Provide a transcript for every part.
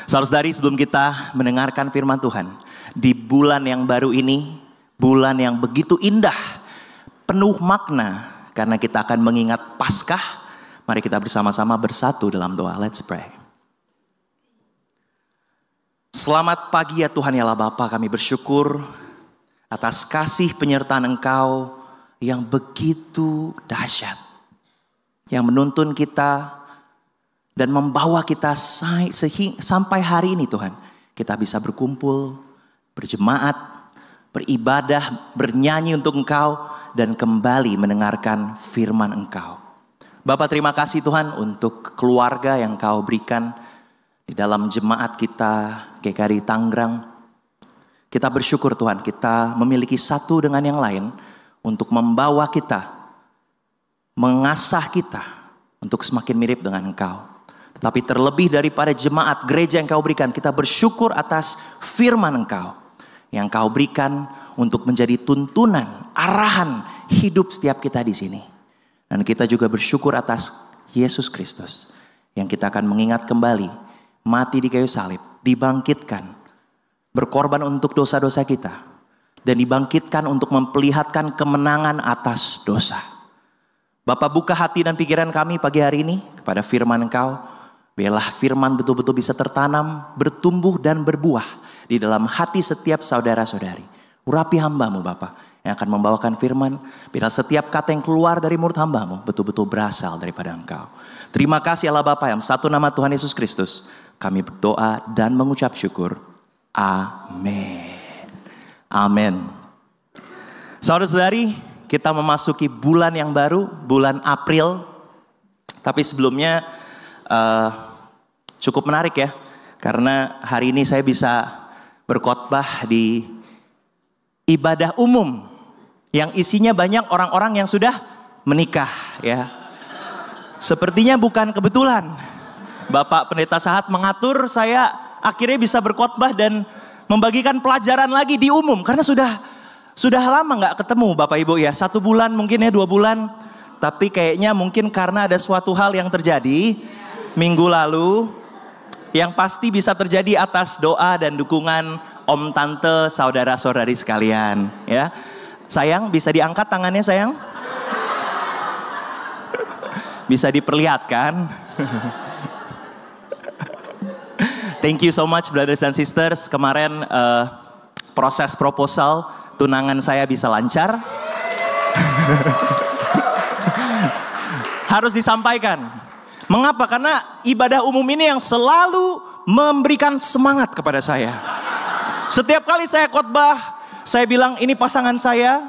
Saudara-saudari, sebelum kita mendengarkan firman Tuhan, di bulan yang baru ini, bulan yang begitu indah, penuh makna, karena kita akan mengingat Paskah, mari kita bersama-sama bersatu dalam doa. Let's pray. Selamat pagi ya Tuhan ya Allah Bapa, kami bersyukur atas kasih penyertaan Engkau yang begitu dahsyat, yang menuntun kita dan membawa kita sampai hari ini Tuhan. Kita bisa berkumpul, berjemaat, beribadah, bernyanyi untuk Engkau, dan kembali mendengarkan firman Engkau. Bapak, terima kasih Tuhan untuk keluarga yang Kau berikan di dalam jemaat kita GKI Tangerang. Kita bersyukur Tuhan, kita memiliki satu dengan yang lain untuk membawa kita, mengasah kita untuk semakin mirip dengan Engkau. Tetapi terlebih daripada jemaat gereja yang Kau berikan, kita bersyukur atas firman Engkau yang Kau berikan untuk menjadi tuntunan, arahan hidup setiap kita di sini. Dan kita juga bersyukur atas Yesus Kristus yang kita akan mengingat kembali, mati di kayu salib, dibangkitkan, berkorban untuk dosa-dosa kita, dan dibangkitkan untuk memperlihatkan kemenangan atas dosa. Bapak, buka hati dan pikiran kami pagi hari ini kepada firman Engkau. Biarlah firman betul-betul bisa tertanam, bertumbuh dan berbuah di dalam hati setiap saudara-saudari. Urapi hamba-Mu Bapa yang akan membawakan firman. Biarlah setiap kata yang keluar dari mulut hamba-Mu betul-betul berasal daripada Engkau. Terima kasih Allah Bapa, yang satu nama Tuhan Yesus Kristus. Kami berdoa dan mengucap syukur. Amin. Amin. Saudara-saudari, kita memasuki bulan yang baru, bulan April. Tapi sebelumnya cukup menarik ya, karena hari ini saya bisa berkhotbah di ibadah umum yang isinya banyak orang-orang yang sudah menikah ya. Sepertinya bukan kebetulan Bapak Pendeta Sahat mengatur saya akhirnya bisa berkhotbah dan membagikan pelajaran lagi di umum, karena sudah lama nggak ketemu Bapak Ibu ya, 1 bulan mungkin ya, 2 bulan. Tapi kayaknya mungkin karena ada suatu hal yang terjadi minggu lalu, yang pasti bisa terjadi atas doa dan dukungan om, tante, saudara-saudari sekalian ya. Sayang, bisa diangkat tangannya sayang? Bisa diperlihatkan? Thank you so much brothers and sisters. Kemarin proses proposal tunangan saya bisa lancar. Harus disampaikan. Mengapa? Karena ibadah umum ini yang selalu memberikan semangat kepada saya. Setiap kali saya khotbah, saya bilang ini pasangan saya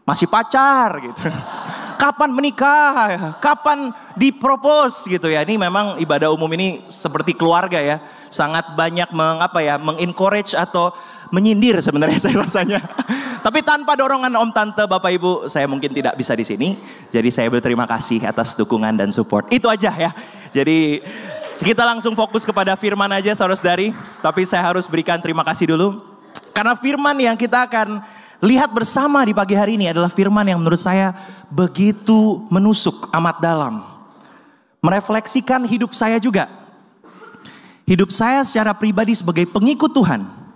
masih pacar gitu. Kapan menikah? Kapan dipropose gitu ya. Ini memang ibadah umum ini seperti keluarga ya. Sangat banyak mengencourage atau menyindir sebenarnya saya rasanya. Tapi tanpa dorongan om, tante, bapak, ibu, saya mungkin tidak bisa di sini. Jadi saya berterima kasih atas dukungan dan support. Itu aja ya. Jadi kita langsung fokus kepada firman aja saudara-saudari. Tapi saya harus berikan terima kasih dulu. Karena firman yang kita akan lihat bersama di pagi hari ini adalah firman yang menurut saya begitu menusuk amat dalam. Merefleksikan hidup saya juga. Hidup saya secara pribadi sebagai pengikut Tuhan.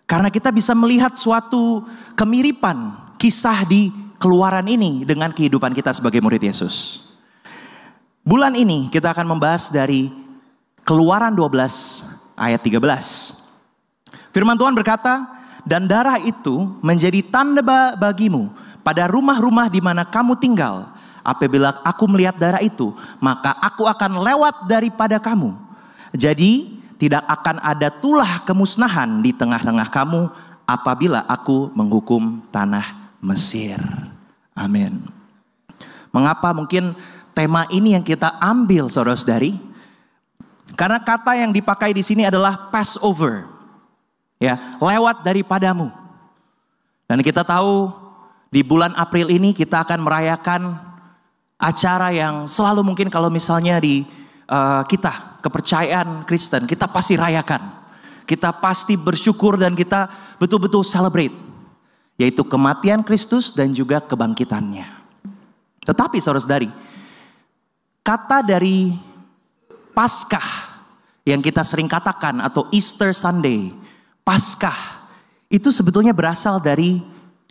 Karena kita bisa melihat suatu kemiripan kisah di Keluaran ini dengan kehidupan kita sebagai murid Yesus. Bulan ini kita akan membahas dari Keluaran 12 ayat 13. Firman Tuhan berkata, dan darah itu menjadi tanda bagimu pada rumah-rumah di mana kamu tinggal. Apabila aku melihat darah itu, maka aku akan lewat daripada kamu. Jadi tidak akan ada tulah kemusnahan di tengah-tengah kamu apabila aku menghukum tanah Mesir. Amin. Mengapa mungkin tema ini yang kita ambil saudara-saudari? Karena kata yang dipakai di sini adalah Passover. Ya, lewat daripadamu. Dan kita tahu di bulan April ini kita akan merayakan acara yang selalu mungkin kalau misalnya di kita kepercayaan Kristen, kita pasti rayakan. Kita pasti bersyukur dan kita betul-betul celebrate. Yaitu kematian Kristus dan juga kebangkitannya. Tetapi saudara-saudari, kata dari Paskah yang kita sering katakan atau Easter Sunday, Paskah, itu sebetulnya berasal dari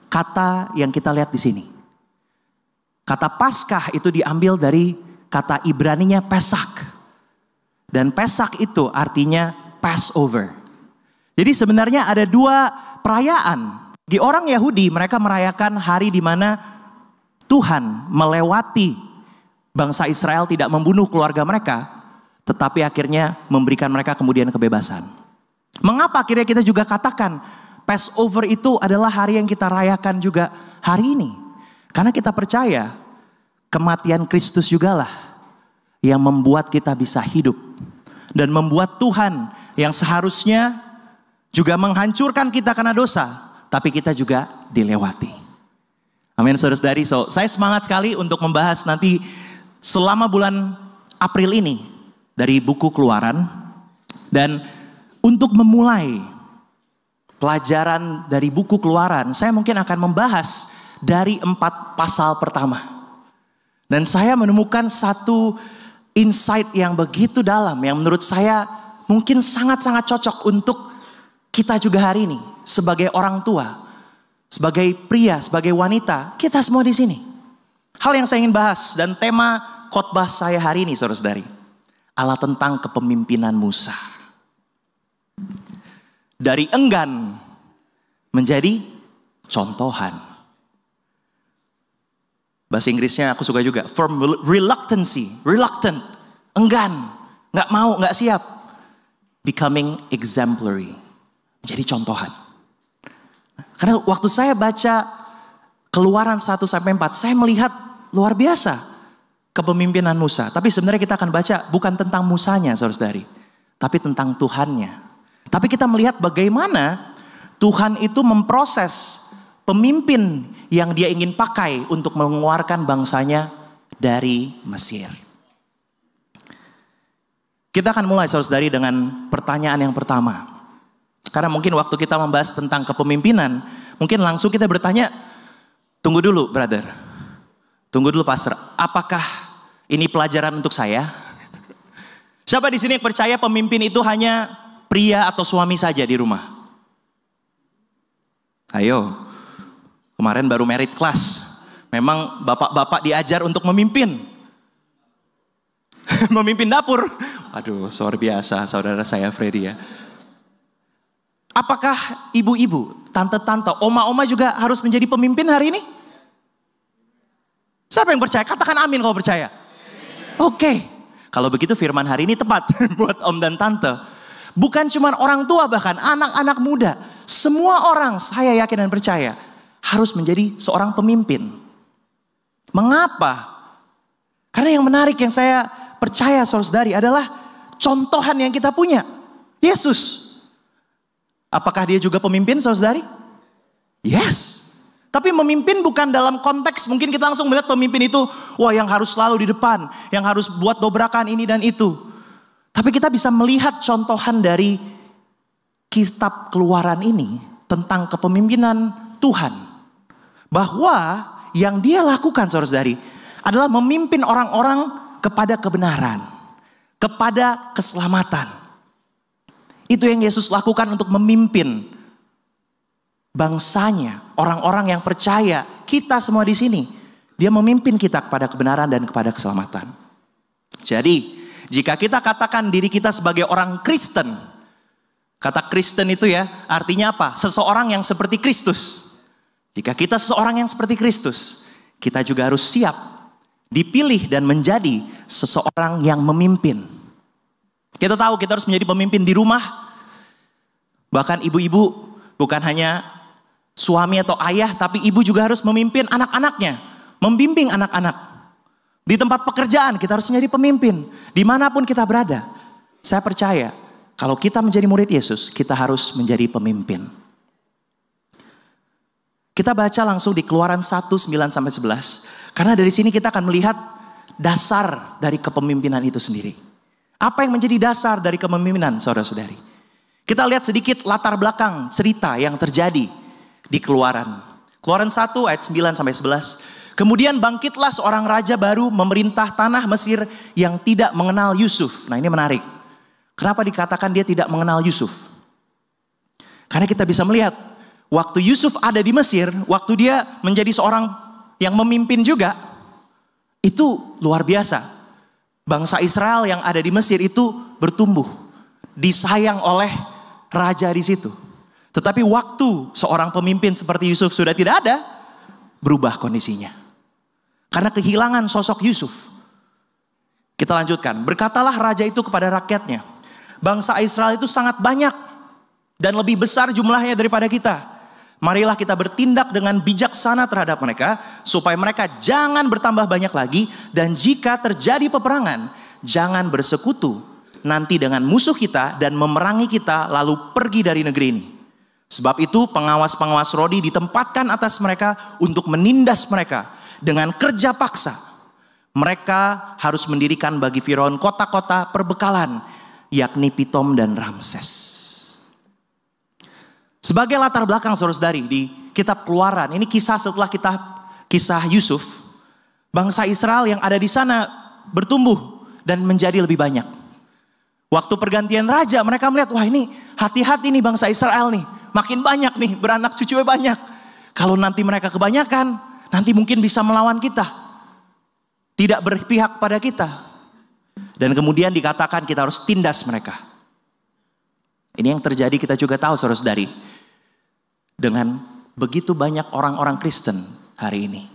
kata yang kita lihat di sini. Kata Paskah itu diambil dari kata Ibraninya Pesak. Dan Pesak itu artinya Passover. Jadi sebenarnya ada dua perayaan. Di orang Yahudi mereka merayakan hari di mana Tuhan melewati bangsa Israel tidak membunuh keluarga mereka, tetapi akhirnya memberikan mereka kemudian kebebasan. Mengapa akhirnya kita juga katakan Passover itu adalah hari yang kita rayakan juga hari ini? Karena kita percaya kematian Kristus jugalah yang membuat kita bisa hidup. Dan membuat Tuhan yang seharusnya juga menghancurkan kita karena dosa, tapi kita juga dilewati. Amin saudara-saudari. So, saya semangat sekali untuk membahas nanti selama bulan April ini dari buku Keluaran. Dan untuk memulai pelajaran dari buku Keluaran, saya mungkin akan membahas dari 4 pasal pertama. Dan saya menemukan satu insight yang begitu dalam, yang menurut saya mungkin sangat-sangat cocok untuk kita juga hari ini. Sebagai orang tua, sebagai pria, sebagai wanita, kita semua di sini. Hal yang saya ingin bahas dan tema khotbah saya hari ini saudara-saudari adalah tentang kepemimpinan Musa. Dari enggan menjadi contohan. Bahasa Inggrisnya aku suka juga. From reluctancy, reluctant, enggan, nggak mau, nggak siap. Becoming exemplary, menjadi contohan. Karena waktu saya baca Keluaran 1-4, saya melihat luar biasa kepemimpinan Musa. Tapi sebenarnya kita akan baca bukan tentang Musanya saudara-saudari, tapi tentang Tuhannya. Tapi kita melihat bagaimana Tuhan itu memproses pemimpin yang dia ingin pakai untuk mengeluarkan bangsanya dari Mesir. Kita akan mulai saudara-saudari dengan pertanyaan yang pertama. Karena mungkin waktu kita membahas tentang kepemimpinan, mungkin langsung kita bertanya, tunggu dulu brother, tunggu dulu pastor, apakah ini pelajaran untuk saya? Siapa di sini yang percaya pemimpin itu hanya pria atau suami saja di rumah? Ayo, kemarin baru merit class, memang bapak-bapak diajar untuk memimpin. Memimpin dapur. Aduh, luar biasa saudara saya Freddy ya. Apakah ibu-ibu, tante-tante, oma-oma juga harus menjadi pemimpin hari ini? Siapa yang percaya? Katakan amin kalau percaya. Oke. Kalau begitu firman hari ini tepat buat om dan tante. Bukan cuma orang tua, bahkan anak-anak muda. Semua orang, saya yakin dan percaya, harus menjadi seorang pemimpin. Mengapa? Karena yang menarik yang saya percaya saudara-saudari adalah contohan yang kita punya. Yesus. Apakah dia juga pemimpin saudara-saudari? Yes. Tapi memimpin bukan dalam konteks mungkin kita langsung melihat pemimpin itu, wah yang harus selalu di depan, yang harus buat dobrakan ini dan itu. Tapi kita bisa melihat contohan dari kitab Keluaran ini tentang kepemimpinan Tuhan. Bahwa yang dia lakukan saudara-saudari adalah memimpin orang-orang kepada kebenaran, kepada keselamatan. Itu yang Yesus lakukan untuk memimpin bangsanya, orang-orang yang percaya, kita semua di sini. Dia memimpin kita kepada kebenaran dan kepada keselamatan. Jadi, jika kita katakan diri kita sebagai orang Kristen, kata Kristen itu ya, artinya apa? Seseorang yang seperti Kristus. Jika kita seseorang yang seperti Kristus, kita juga harus siap dipilih dan menjadi seseorang yang memimpin. Kita tahu kita harus menjadi pemimpin di rumah. Bahkan ibu-ibu bukan hanya suami atau ayah, tapi ibu juga harus memimpin anak-anaknya. Membimbing anak-anak. Di tempat pekerjaan kita harus menjadi pemimpin. Dimanapun kita berada. Saya percaya kalau kita menjadi murid Yesus, kita harus menjadi pemimpin. Kita baca langsung di Keluaran 1:9-11. Karena dari sini kita akan melihat dasar dari kepemimpinan itu sendiri. Apa yang menjadi dasar dari kepemimpinan saudara-saudari? Kita lihat sedikit latar belakang cerita yang terjadi di Keluaran. Keluaran 1 ayat 9-11. Kemudian bangkitlah seorang raja baru memerintah tanah Mesir yang tidak mengenal Yusuf. Nah ini menarik. Kenapa dikatakan dia tidak mengenal Yusuf? Karena kita bisa melihat waktu Yusuf ada di Mesir, waktu dia menjadi seorang yang memimpin juga, itu luar biasa. Bangsa Israel yang ada di Mesir itu bertumbuh, disayang oleh raja di situ. Tetapi waktu seorang pemimpin seperti Yusuf sudah tidak ada, berubah kondisinya. Karena kehilangan sosok Yusuf. Kita lanjutkan. Berkatalah raja itu kepada rakyatnya, bangsa Israel itu sangat banyak dan lebih besar jumlahnya daripada kita. Marilah kita bertindak dengan bijaksana terhadap mereka, supaya mereka jangan bertambah banyak lagi. Dan jika terjadi peperangan, jangan bersekutu nanti dengan musuh kita dan memerangi kita lalu pergi dari negeri ini. Sebab itu pengawas-pengawas rodi ditempatkan atas mereka untuk menindas mereka dengan kerja paksa. Mereka harus mendirikan bagi Firaun kota-kota perbekalan, yakni Pitom dan Ramses. Sebagai latar belakang saudara-saudari di kitab Keluaran, ini kisah setelah kisah Yusuf, bangsa Israel yang ada di sana bertumbuh dan menjadi lebih banyak. Waktu pergantian raja, mereka melihat, wah ini hati-hati nih bangsa Israel nih, makin banyak nih, beranak cucunya banyak. Kalau nanti mereka kebanyakan, nanti mungkin bisa melawan kita, tidak berpihak pada kita. Dan kemudian dikatakan kita harus tindas mereka. Ini yang terjadi kita juga tahu saudara-saudari. Dengan begitu banyak orang-orang Kristen hari ini.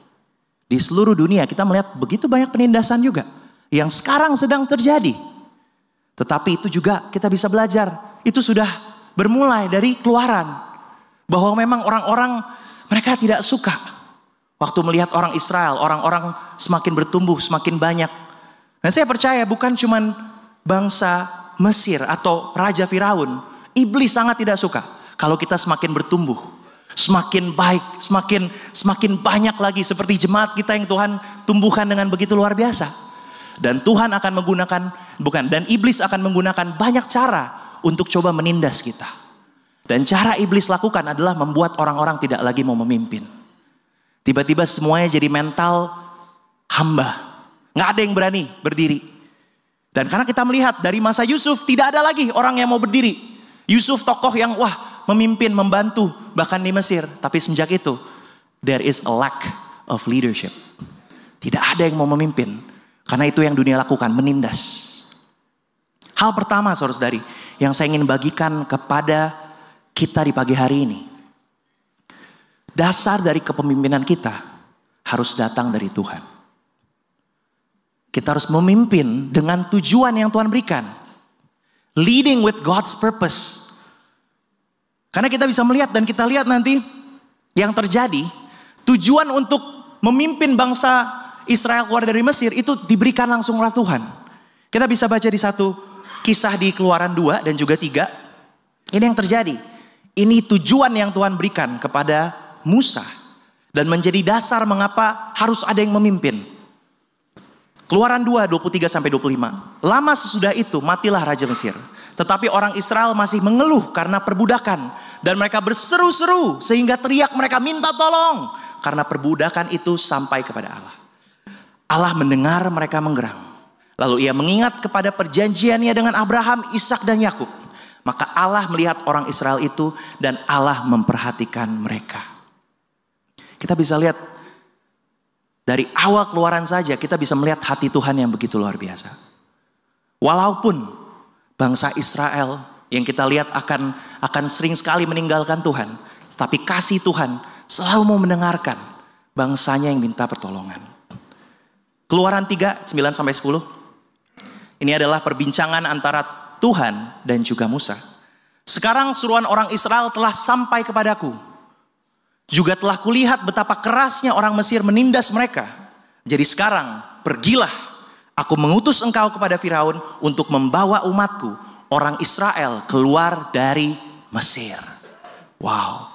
Di seluruh dunia kita melihat begitu banyak penindasan juga. Yang sekarang sedang terjadi. Tetapi itu juga kita bisa belajar. Itu sudah bermulai dari Keluaran. Bahwa memang orang-orang mereka tidak suka. Waktu melihat orang Israel, orang-orang semakin bertumbuh, semakin banyak. Dan saya percaya bukan cuman bangsa Mesir atau Raja Firaun. Iblis sangat tidak suka kalau kita semakin bertumbuh, semakin baik, semakin banyak lagi seperti jemaat kita yang Tuhan tumbuhkan dengan begitu luar biasa. Dan Tuhan akan menggunakan, dan iblis akan menggunakan banyak cara untuk coba menindas kita. Dan cara iblis lakukan adalah membuat orang-orang tidak lagi mau memimpin. Tiba-tiba semuanya jadi mental hamba. Nggak ada yang berani berdiri. Dan karena kita melihat dari masa Yusuf tidak ada lagi orang yang mau berdiri. Yusuf tokoh yang memimpin, membantu bahkan di Mesir. Tapi semenjak itu there is a lack of leadership. Tidak ada yang mau memimpin. Karena itu yang dunia lakukan, menindas. Hal pertama saudara-saudari yang saya ingin bagikan kepada kita di pagi hari ini. Dasar dari kepemimpinan kita harus datang dari Tuhan. Kita harus memimpin dengan tujuan yang Tuhan berikan. Leading with God's purpose. Karena kita bisa melihat dan kita lihat nanti yang terjadi. Tujuan untuk memimpin bangsa Israel keluar dari Mesir itu diberikan langsung oleh Tuhan. Kita bisa baca di satu kisah di Keluaran 2 dan juga 3. Ini yang terjadi. Ini tujuan yang Tuhan berikan kepada Musa. Dan menjadi dasar mengapa harus ada yang memimpin. Keluaran 2, 23-25. Lama sesudah itu matilah Raja Mesir. Tetapi orang Israel masih mengeluh karena perbudakan. Dan mereka berseru-seru sehingga teriak mereka minta tolong. Karena perbudakan itu sampai kepada Allah. Allah mendengar mereka menggerang. Lalu ia mengingat kepada perjanjiannya dengan Abraham, Ishak dan Yakub. Maka Allah melihat orang Israel itu dan Allah memperhatikan mereka. Kita bisa lihat dari awal Keluaran saja kita bisa melihat hati Tuhan yang begitu luar biasa. Walaupun bangsa Israel yang kita lihat akan sering sekali meninggalkan Tuhan, tetapi kasih Tuhan selalu mau mendengarkan bangsanya yang minta pertolongan. Keluaran 3, 9-10. Ini adalah perbincangan antara Tuhan dan juga Musa. Sekarang suruhan orang Israel telah sampai kepadaku. Juga telah kulihat betapa kerasnya orang Mesir menindas mereka. Jadi sekarang pergilah, aku mengutus engkau kepada Firaun untuk membawa umatku, orang Israel, keluar dari Mesir. Wow.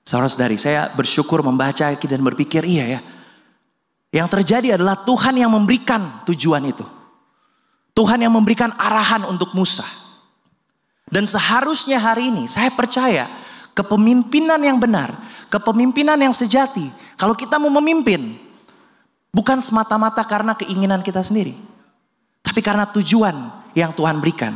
Saudara-saudari, saya bersyukur membaca dan berpikir, iya ya. Yang terjadi adalah Tuhan yang memberikan tujuan itu. Tuhan yang memberikan arahan untuk Musa. Dan seharusnya hari ini saya percaya kepemimpinan yang benar, kepemimpinan yang sejati. Kalau kita mau memimpin, bukan semata-mata karena keinginan kita sendiri. tapi karena tujuan yang Tuhan berikan.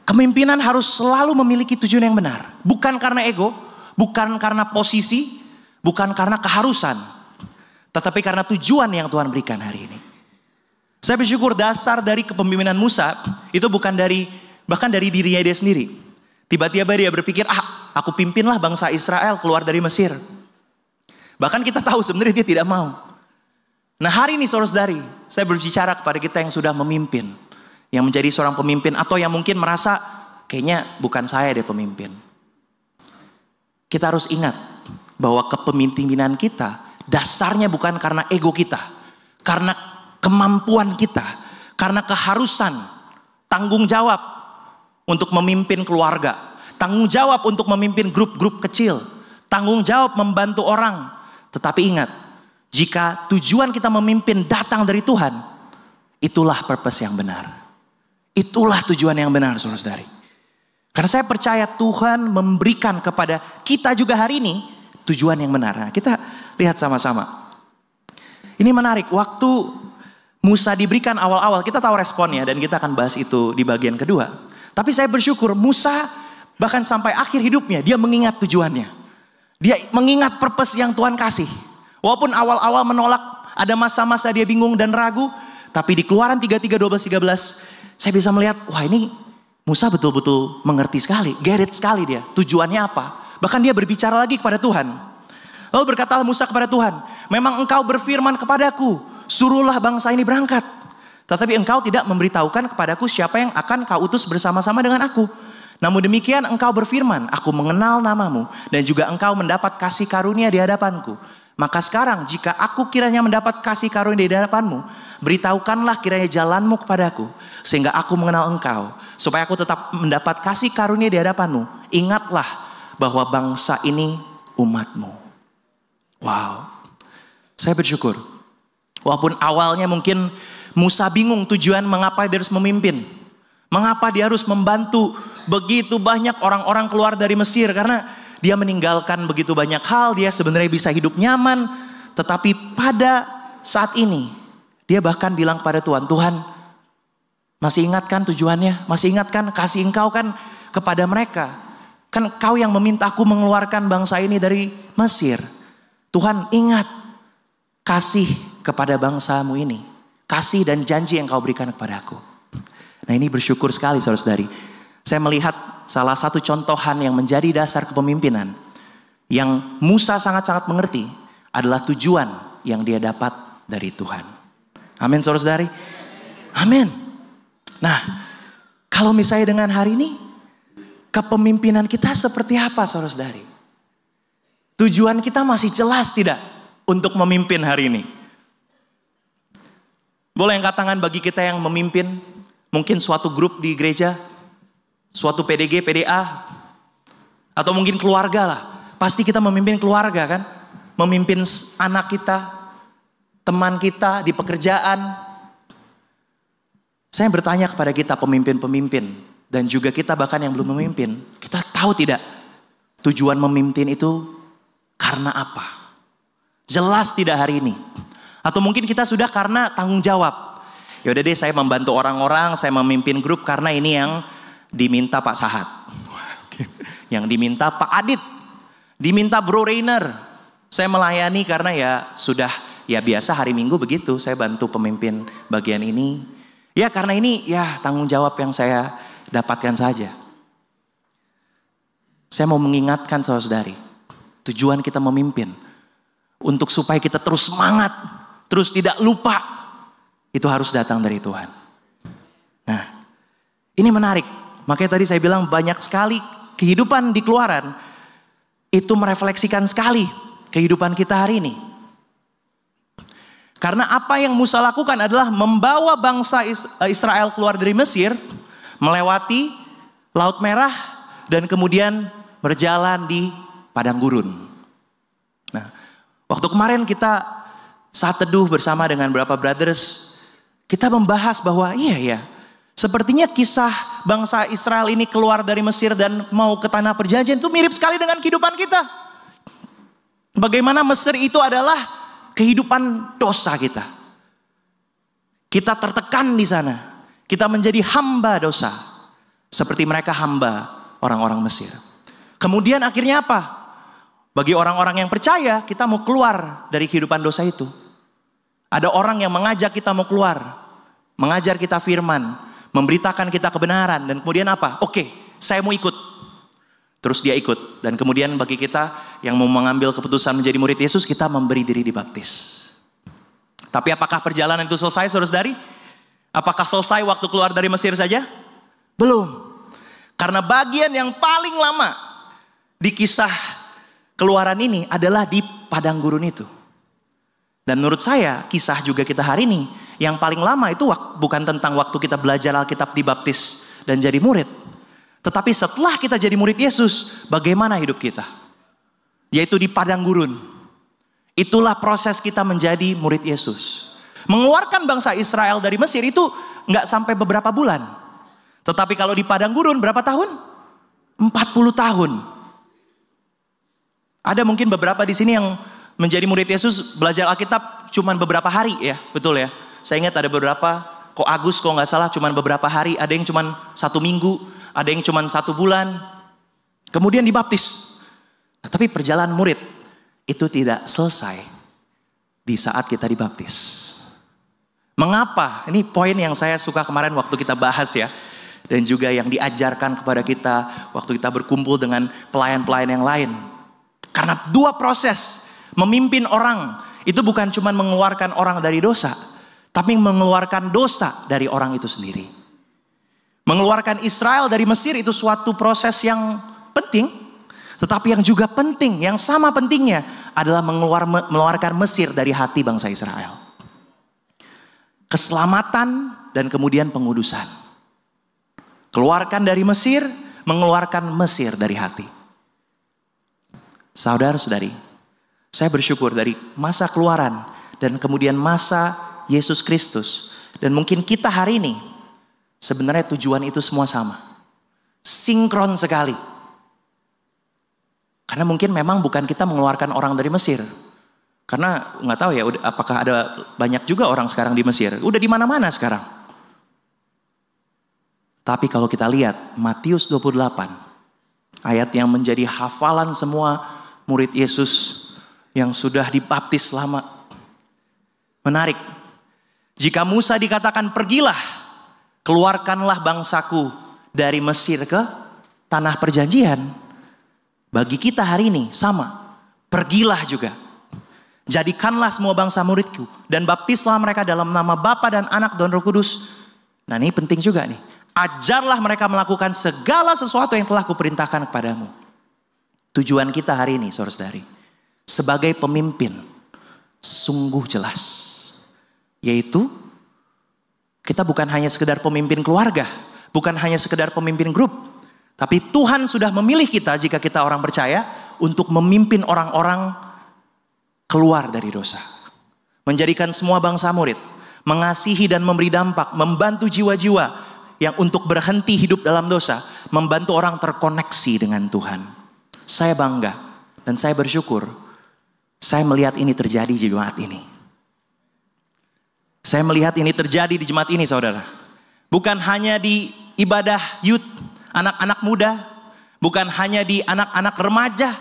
Kepemimpinan harus selalu memiliki tujuan yang benar. Bukan karena ego, bukan karena posisi, bukan karena keharusan, tetapi karena tujuan yang Tuhan berikan hari ini. Saya bersyukur dasar dari kepemimpinan Musa itu bukan bahkan dari dirinya dia sendiri. Tiba-tiba dia berpikir, aku pimpinlah bangsa Israel keluar dari Mesir. Bahkan kita tahu sebenarnya dia tidak mau. Nah hari ini saudara-saudari, saya berbicara kepada kita yang sudah memimpin, yang menjadi seorang pemimpin, atau yang mungkin merasa kayaknya bukan saya deh pemimpin. Kita harus ingat bahwa kepemimpinan kita dasarnya bukan karena ego kita, karena kemampuan kita, karena keharusan, tanggung jawab untuk memimpin keluarga, tanggung jawab untuk memimpin grup-grup kecil, tanggung jawab membantu orang. Tetapi ingat, jika tujuan kita memimpin datang dari Tuhan, itulah purpose yang benar. Itulah tujuan yang benar, saudara-saudari. Karena saya percaya Tuhan memberikan kepada kita juga hari ini tujuan yang benar. Nah, kita lihat sama-sama. Ini menarik, waktu Musa diberikan awal-awal, kita tahu responnya dan kita akan bahas itu di bagian kedua. Tapi saya bersyukur Musa bahkan sampai akhir hidupnya dia mengingat tujuannya. Dia mengingat purpose yang Tuhan kasih. Walaupun awal-awal menolak, ada masa-masa dia bingung dan ragu. Tapi di Keluaran 33, 12, 13, saya bisa melihat, wah ini Musa betul-betul mengerti sekali. Get it sekali dia, tujuannya apa. Bahkan dia berbicara lagi kepada Tuhan. Lalu berkatalah Musa kepada Tuhan, memang engkau berfirman kepadaku, suruhlah bangsa ini berangkat. Tetapi engkau tidak memberitahukan kepadaku siapa yang akan kau utus bersama-sama dengan aku. Namun demikian engkau berfirman, aku mengenal namamu dan juga engkau mendapat kasih karunia di hadapanku. Maka sekarang jika aku kiranya mendapat kasih karunia di hadapanmu, beritahukanlah kiranya jalanmu kepadaku, sehingga aku mengenal engkau, supaya aku tetap mendapat kasih karunia di hadapanmu. Ingatlah bahwa bangsa ini umatmu. Wow, saya bersyukur. Walaupun awalnya mungkin Musa bingung tujuan mengapa dia harus memimpin. Mengapa dia harus membantu begitu banyak orang-orang keluar dari Mesir. Karena dia meninggalkan begitu banyak hal. Dia sebenarnya bisa hidup nyaman. Tetapi pada saat ini dia bahkan bilang kepada Tuhan, Tuhan masih ingatkan tujuannya? Masih ingatkan kasih engkau kan kepada mereka? Kan kau yang meminta aku mengeluarkan bangsa ini dari Mesir. Tuhan ingat kasih kepada bangsamu ini. Kasih dan janji yang kau berikan kepada aku. Nah ini bersyukur sekali saudara-saudari. Saya melihat salah satu contohan yang menjadi dasar kepemimpinan. Yang Musa sangat-sangat mengerti adalah tujuan yang dia dapat dari Tuhan. Amin saudara-saudari. Amin. Nah kalau misalnya dengan hari ini, kepemimpinan kita seperti apa saudara-saudari? Tujuan kita masih jelas tidak untuk memimpin hari ini? Boleh angkat tangan bagi kita yang memimpin mungkin suatu grup di gereja, suatu PDG, PDA, atau mungkin keluarga lah. Pasti kita memimpin keluarga kan? Memimpin anak kita, teman kita di pekerjaan. Saya bertanya kepada kita pemimpin-pemimpin, dan juga kita bahkan yang belum memimpin, kita tahu tidak tujuan memimpin itu karena apa? Jelas tidak hari ini? Atau mungkin kita sudah karena tanggung jawab. Ya udah deh saya membantu orang-orang, saya memimpin grup karena ini yang diminta Pak Sahat. Yang diminta Pak Adit. Diminta Bro Rainer. Saya melayani karena ya sudah ya biasa hari Minggu begitu. Saya bantu pemimpin bagian ini. Ya karena ini ya tanggung jawab yang saya dapatkan saja. Saya mau mengingatkan saudara-saudari. Tujuan kita memimpin. Untuk supaya kita terus semangat. Terus tidak lupa. Itu harus datang dari Tuhan. Nah, ini menarik. Makanya tadi saya bilang banyak sekali kehidupan di Keluaran. Itu merefleksikan sekali kehidupan kita hari ini. Karena apa yang Musa lakukan adalah membawa bangsa Israel keluar dari Mesir. Melewati Laut Merah. Dan kemudian berjalan di padang gurun. Nah, waktu kemarin kita saat teduh bersama dengan beberapa brothers, kita membahas bahwa iya sepertinya kisah bangsa Israel ini keluar dari Mesir dan mau ke tanah perjanjian itu mirip sekali dengan kehidupan kita. Bagaimana Mesir itu adalah kehidupan dosa kita. Kita tertekan di sana. Kita menjadi hamba dosa. Seperti mereka hamba orang-orang Mesir. Kemudian akhirnya apa? Bagi orang-orang yang percaya, kita mau keluar dari kehidupan dosa itu. Ada orang yang mengajak kita mau keluar. Mengajar kita firman. Memberitakan kita kebenaran. Dan kemudian apa? Oke, saya mau ikut. Terus dia ikut. Dan kemudian bagi kita yang mau mengambil keputusan menjadi murid Yesus, kita memberi diri dibaptis. Tapi apakah perjalanan itu selesai, saudara-saudari? Apakah selesai waktu keluar dari Mesir saja? Belum. Karena bagian yang paling lama di kisah keluaran ini adalah di padang gurun itu. Dan menurut saya, kisah juga kita hari ini, yang paling lama itu bukan tentang waktu kita belajar Alkitab, dibaptis, dan jadi murid. Tetapi setelah kita jadi murid Yesus, bagaimana hidup kita? Yaitu di padang gurun. Itulah proses kita menjadi murid Yesus. Mengeluarkan bangsa Israel dari Mesir itu nggak sampai beberapa bulan. Tetapi kalau di padang gurun berapa tahun? 40 tahun. Ada mungkin beberapa di sini yang menjadi murid Yesus belajar Alkitab cuman beberapa hari ya, betul ya. Saya ingat ada beberapa, kok Agus kok nggak salah cuman beberapa hari, ada yang cuman 1 minggu, ada yang cuman 1 bulan, kemudian dibaptis. Nah, tapi perjalanan murid itu tidak selesai di saat kita dibaptis. Mengapa? Ini poin yang saya suka kemarin waktu kita bahas ya. Dan juga yang diajarkan kepada kita waktu kita berkumpul dengan pelayan-pelayan yang lain. Karena 2 proses memimpin orang itu bukan cuma mengeluarkan orang dari dosa, tapi mengeluarkan dosa dari orang itu sendiri. Mengeluarkan Israel dari Mesir itu suatu proses yang penting. Tetapi yang juga penting, yang sama pentingnya adalah mengeluarkan Mesir dari hati bangsa Israel. Keselamatan dan kemudian pengudusan. Keluarkan dari Mesir, mengeluarkan Mesir dari hati. Saudara-saudari, saya bersyukur dari masa keluaran dan kemudian masa Yesus Kristus. Dan mungkin kita hari ini, sebenarnya tujuan itu semua sama. Sinkron sekali. Karena mungkin memang bukan kita mengeluarkan orang dari Mesir. Karena nggak tahu ya, apakah ada banyak juga orang sekarang di Mesir. Udah di mana-mana sekarang. Tapi kalau kita lihat Matius 28, ayat yang menjadi hafalan semua murid Yesus yang sudah dibaptis lama. Menarik. Jika Musa dikatakan pergilah, keluarkanlah bangsaku dari Mesir ke tanah perjanjian. Bagi kita hari ini sama, pergilah juga. Jadikanlah semua bangsa muridku dan baptislah mereka dalam nama Bapa dan Anak dan Roh Kudus. Nah ini penting juga nih. Ajarlah mereka melakukan segala sesuatu yang telah kuperintahkan kepadamu. Tujuan kita hari ini, saudara-saudari, sebagai pemimpin sungguh jelas. Yaitu kita bukan hanya sekedar pemimpin keluarga, bukan hanya sekedar pemimpin grup, tapi Tuhan sudah memilih kita jika kita orang percaya untuk memimpin orang-orang keluar dari dosa. Menjadikan semua bangsa murid, mengasihi dan memberi dampak, membantu jiwa-jiwa yang untuk berhenti hidup dalam dosa, membantu orang terkoneksi dengan Tuhan. Saya bangga dan saya bersyukur, saya melihat ini terjadi di jemaat ini. Saya melihat ini terjadi di jemaat ini, saudara. Bukan hanya di ibadah youth, anak-anak muda, bukan hanya di anak-anak remaja,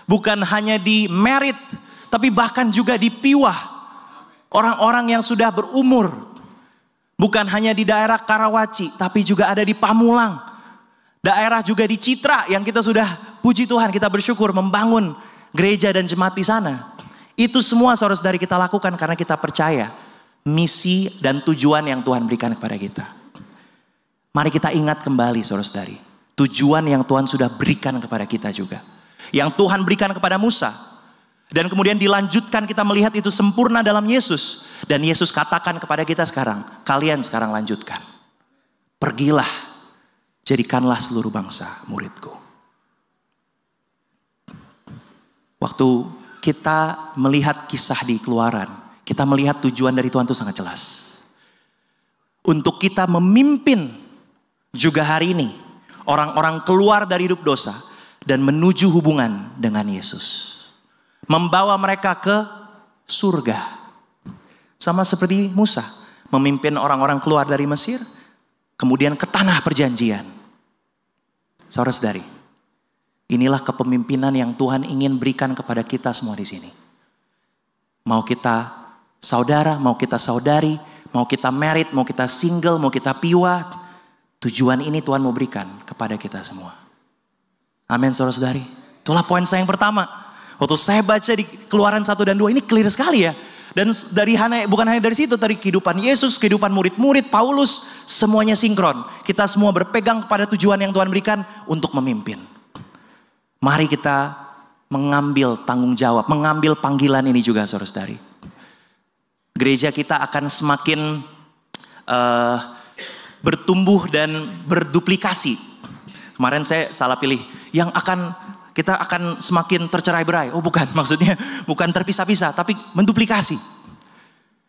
bukan hanya di merit, tapi bahkan juga di piwah. Orang-orang yang sudah berumur. Bukan hanya di daerah Karawaci, tapi juga ada di Pamulang. Daerah juga di Citra yang kita sudah, puji Tuhan, kita bersyukur membangun gereja dan jemaat di sana. Itu semua saudara-saudari kita lakukan karena kita percaya misi dan tujuan yang Tuhan berikan kepada kita. Mari kita ingat kembali saudara-saudari, tujuan yang Tuhan sudah berikan kepada kita juga. Yang Tuhan berikan kepada Musa. Dan kemudian dilanjutkan kita melihat itu sempurna dalam Yesus. Dan Yesus katakan kepada kita sekarang, kalian sekarang lanjutkan. Pergilah, jadikanlah seluruh bangsa muridku. Waktu kita melihat kisah di Keluaran, kita melihat tujuan dari Tuhan itu sangat jelas. Untuk kita memimpin juga hari ini, orang-orang keluar dari hidup dosa dan menuju hubungan dengan Yesus. Membawa mereka ke surga. Sama seperti Musa. memimpin orang-orang keluar dari Mesir, kemudian ke tanah perjanjian. Saudara-saudari, inilah kepemimpinan yang Tuhan ingin berikan kepada kita semua di sini. Mau kita saudara, mau kita saudari, mau kita married, mau kita single, mau kita piwat, tujuan ini Tuhan mau berikan kepada kita semua. Amin, saudara-saudari. Itulah poin saya yang pertama. Waktu saya baca di Keluaran 1 dan 2 ini clear sekali ya. Dan bukan hanya dari situ, dari kehidupan Yesus, kehidupan murid-murid, Paulus, semuanya sinkron. Kita semua berpegang kepada tujuan yang Tuhan berikan untuk memimpin. Mari kita mengambil tanggung jawab, mengambil panggilan ini juga, saudara-saudari. Gereja kita akan semakin bertumbuh dan berduplikasi. Kemarin saya salah pilih. Kita akan semakin tercerai-berai. Oh bukan, maksudnya bukan terpisah-pisah, tapi menduplikasi.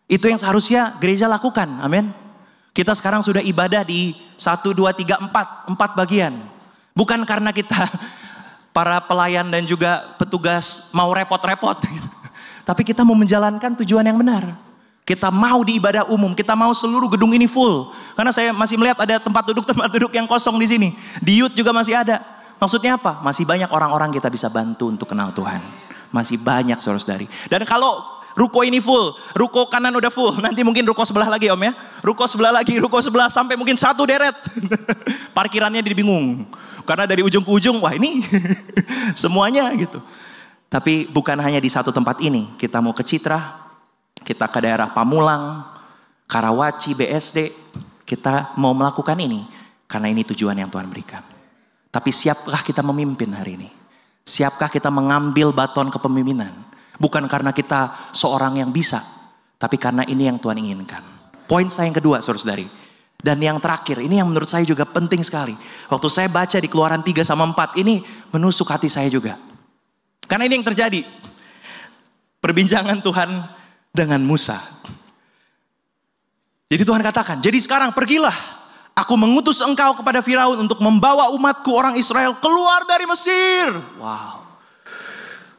Itu yang seharusnya gereja lakukan, amin. Kita sekarang sudah ibadah di 1, 2, 3, 4 bagian. Bukan karena kita para pelayan dan juga petugas mau repot-repot. Tapi kita mau menjalankan tujuan yang benar. Kita mau di ibadah umum, kita mau seluruh gedung ini full. Karena saya masih melihat ada tempat duduk yang kosong di sini. Di youth juga masih ada. Maksudnya apa? Masih banyak orang-orang kita bisa bantu untuk kenal Tuhan. Masih banyak, saudara-saudari. Dan kalau ruko ini full, ruko kanan udah full, nanti mungkin ruko sebelah lagi om ya. Ruko sebelah lagi, ruko sebelah sampai mungkin 1 deret. Parkirannya jadi bingung. Karena dari ujung ke ujung, wah ini semuanya gitu. Tapi bukan hanya di satu tempat ini. Kita mau ke Citra, kita ke daerah Pamulang, Karawaci, BSD. Kita mau melakukan ini karena ini tujuan yang Tuhan berikan. Tapi siapkah kita memimpin hari ini? Siapkah kita mengambil baton kepemimpinan? Bukan karena kita seorang yang bisa, tapi karena ini yang Tuhan inginkan. Poin saya yang kedua, saudara-saudari. Dan yang terakhir, ini yang menurut saya juga penting sekali. Waktu saya baca di Keluaran 3-4, ini menusuk hati saya juga. Karena ini yang terjadi. Perbincangan Tuhan dengan Musa. Jadi Tuhan katakan, jadi sekarang pergilah. Aku mengutus engkau kepada Firaun untuk membawa umatku orang Israel keluar dari Mesir. Wow.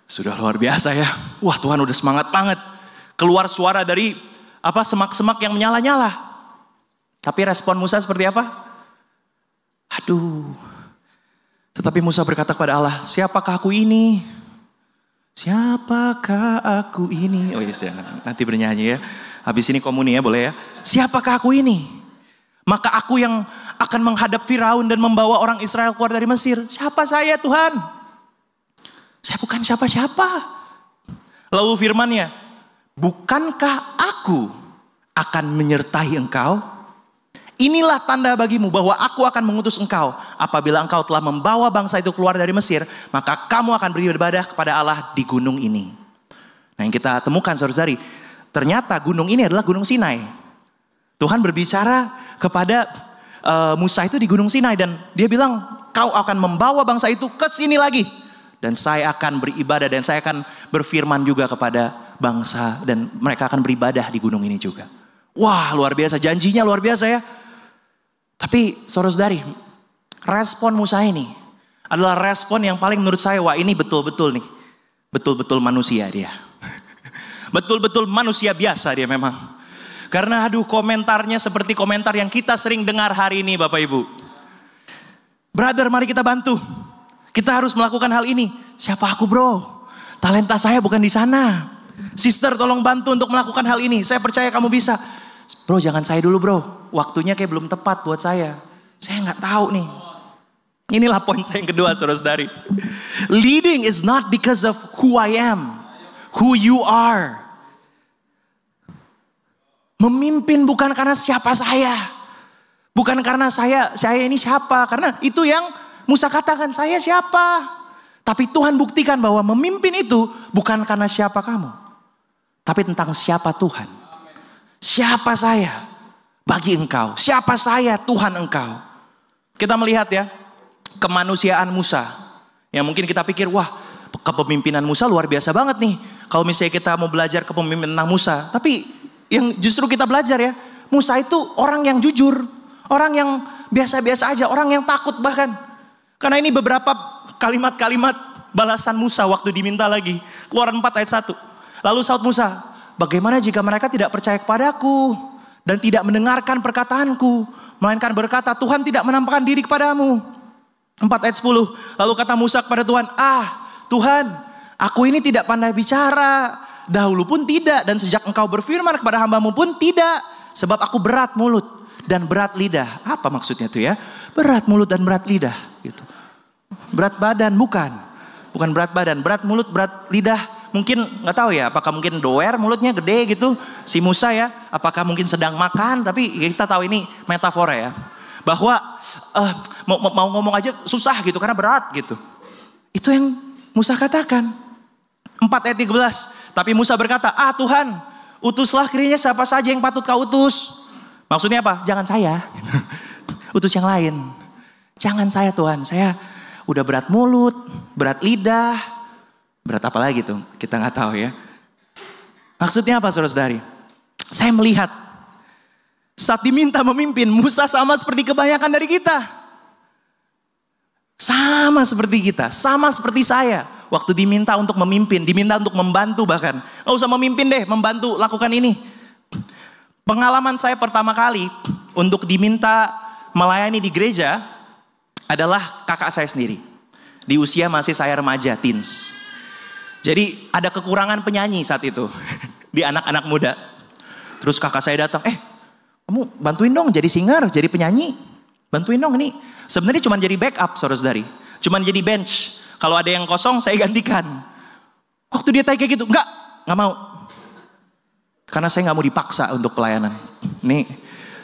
Sudah luar biasa ya. Wah Tuhan udah semangat banget. Keluar suara dari semak-semak yang menyala-nyala. Tapi respon Musa seperti apa? Aduh. Tetapi Musa berkata kepada Allah, siapakah aku ini? Siapakah aku ini? Oh yes ya, nanti bernyanyi ya. Habis ini komuni ya, boleh ya. Siapakah aku ini? Maka aku yang akan menghadap Firaun dan membawa orang Israel keluar dari Mesir. Siapa saya Tuhan? Saya bukan siapa-siapa. Lalu firman-Nya, bukankah aku akan menyertai engkau? Inilah tanda bagimu bahwa aku akan mengutus engkau. Apabila engkau telah membawa bangsa itu keluar dari Mesir, maka kamu akan beribadah kepada Allah di gunung ini. Nah yang kita temukan saudara-saudari, ternyata gunung ini adalah Gunung Sinai. Tuhan berbicara kepada Musa itu di Gunung Sinai dan dia bilang, kau akan membawa bangsa itu ke sini lagi. Dan saya akan beribadah dan saya akan berfirman juga kepada bangsa dan mereka akan beribadah di gunung ini juga. Wah luar biasa, janjinya luar biasa ya. Tapi saudara-saudari, respon Musa ini adalah respon yang paling menurut saya, wah ini betul-betul nih. Betul-betul manusia dia. Betul-betul manusia biasa dia memang. Karena aduh komentarnya seperti komentar yang kita sering dengar hari ini Bapak Ibu. Brother mari kita bantu. Kita harus melakukan hal ini. Siapa aku bro? Talenta saya bukan di sana. Sister tolong bantu untuk melakukan hal ini. Saya percaya kamu bisa. Bro jangan saya dulu bro. Waktunya kayak belum tepat buat saya. Saya gak tahu nih. Inilah poin saya yang kedua saudara-saudari. Leading is not because of who I am. Who you are. Memimpin bukan karena siapa saya. Bukan karena saya ini siapa. Karena itu yang Musa katakan, saya siapa. Tapi Tuhan buktikan bahwa memimpin itu bukan karena siapa kamu. Tapi tentang siapa Tuhan. Siapa saya bagi engkau. Siapa saya Tuhan engkau. Kita melihat ya kemanusiaan Musa. Yang mungkin kita pikir wah kepemimpinan Musa luar biasa banget nih. Kalau misalnya kita mau belajar kepemimpinan tentang Musa. Tapi yang justru kita belajar ya, Musa itu orang yang jujur, orang yang biasa-biasa aja, orang yang takut bahkan. Karena ini beberapa kalimat-kalimat balasan Musa waktu diminta lagi. Keluaran 4 ayat 1. Lalu saud Musa, bagaimana jika mereka tidak percaya kepadaku? dan tidak mendengarkan perkataanku, melainkan berkata, Tuhan tidak menampakkan diri kepadamu. 4 ayat 10. Lalu kata Musa kepada Tuhan, Tuhan, aku ini tidak pandai bicara, dahulu pun tidak, dan sejak engkau berfirman kepada hambamu pun tidak, sebab aku berat mulut dan berat lidah. Apa maksudnya itu ya? Berat mulut dan berat lidah gitu. Berat badan bukan berat badan, berat mulut, berat lidah. Mungkin nggak tahu ya, apakah mungkin doer mulutnya gede gitu si Musa ya, apakah mungkin sedang makan, tapi kita tahu ini metafora ya, bahwa mau ngomong aja susah gitu karena berat gitu. Itu yang Musa katakan. 4 ayat 13. Tapi Musa berkata, Tuhan, utuslah kiranya siapa saja yang patut kau utus. Maksudnya apa? Jangan saya. Utus yang lain. Jangan saya Tuhan, saya udah berat mulut, berat lidah. Berat apa lagi tuh? Kita nggak tahu ya. Maksudnya apa saudara-saudari? Saya melihat saat diminta memimpin, Musa sama seperti kebanyakan dari kita. Sama seperti kita, sama seperti saya. Waktu diminta untuk memimpin, diminta untuk membantu bahkan. Nggak usah memimpin deh, membantu lakukan ini. Pengalaman saya pertama kali untuk diminta melayani di gereja adalah kakak saya sendiri. Di usia masih saya remaja, teens. Jadi ada kekurangan penyanyi saat itu di anak-anak muda. Terus kakak saya datang, kamu bantuin dong jadi singer, jadi penyanyi. Bantuin dong ini. Sebenarnya cuma jadi backup saudara-saudari. Cuma jadi bench. Kalau ada yang kosong saya gantikan. Waktu dia tanya kayak gitu, enggak mau. Karena saya nggak mau dipaksa untuk pelayanan. Nih,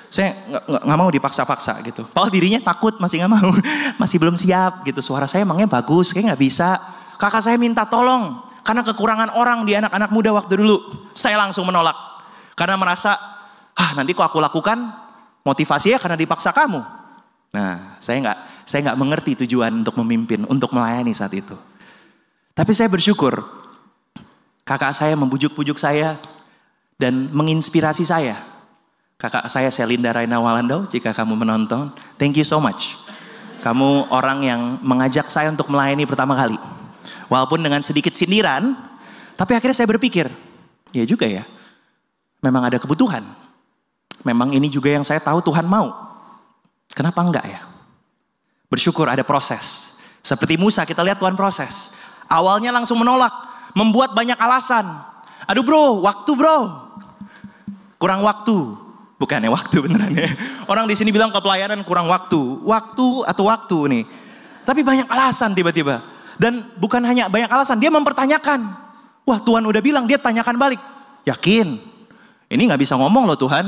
saya nggak mau dipaksa-paksa gitu. Padahal dirinya takut, masih nggak mau, masih belum siap gitu. Suara saya emangnya bagus, kayak nggak bisa. Kakak saya minta tolong karena kekurangan orang di anak-anak muda waktu dulu. Saya langsung menolak karena merasa, nanti kok aku lakukan motivasinya karena dipaksa kamu. Nah, saya nggak mengerti tujuan untuk memimpin, untuk melayani saat itu. Tapi saya bersyukur kakak saya membujuk-bujuk saya dan menginspirasi saya. Kakak saya Selinda Raina Walando, jika kamu menonton, thank you so much. Kamu orang yang mengajak saya untuk melayani pertama kali. Walaupun dengan sedikit sindiran, tapi akhirnya saya berpikir, ya juga ya, memang ada kebutuhan. Memang ini juga yang saya tahu Tuhan mau. Kenapa enggak ya? Bersyukur ada proses. Seperti Musa, kita lihat Tuhan proses. Awalnya langsung menolak, membuat banyak alasan. Aduh bro, waktu bro. Kurang waktu. Bukan ya waktu beneran ya. Orang di sini bilang ke pelayanan kurang waktu. Waktu atau waktu nih. Tapi banyak alasan tiba-tiba. Dan bukan hanya banyak alasan, dia mempertanyakan. Wah Tuhan udah bilang, dia tanyakan balik. Yakin? Ini gak bisa ngomong loh Tuhan.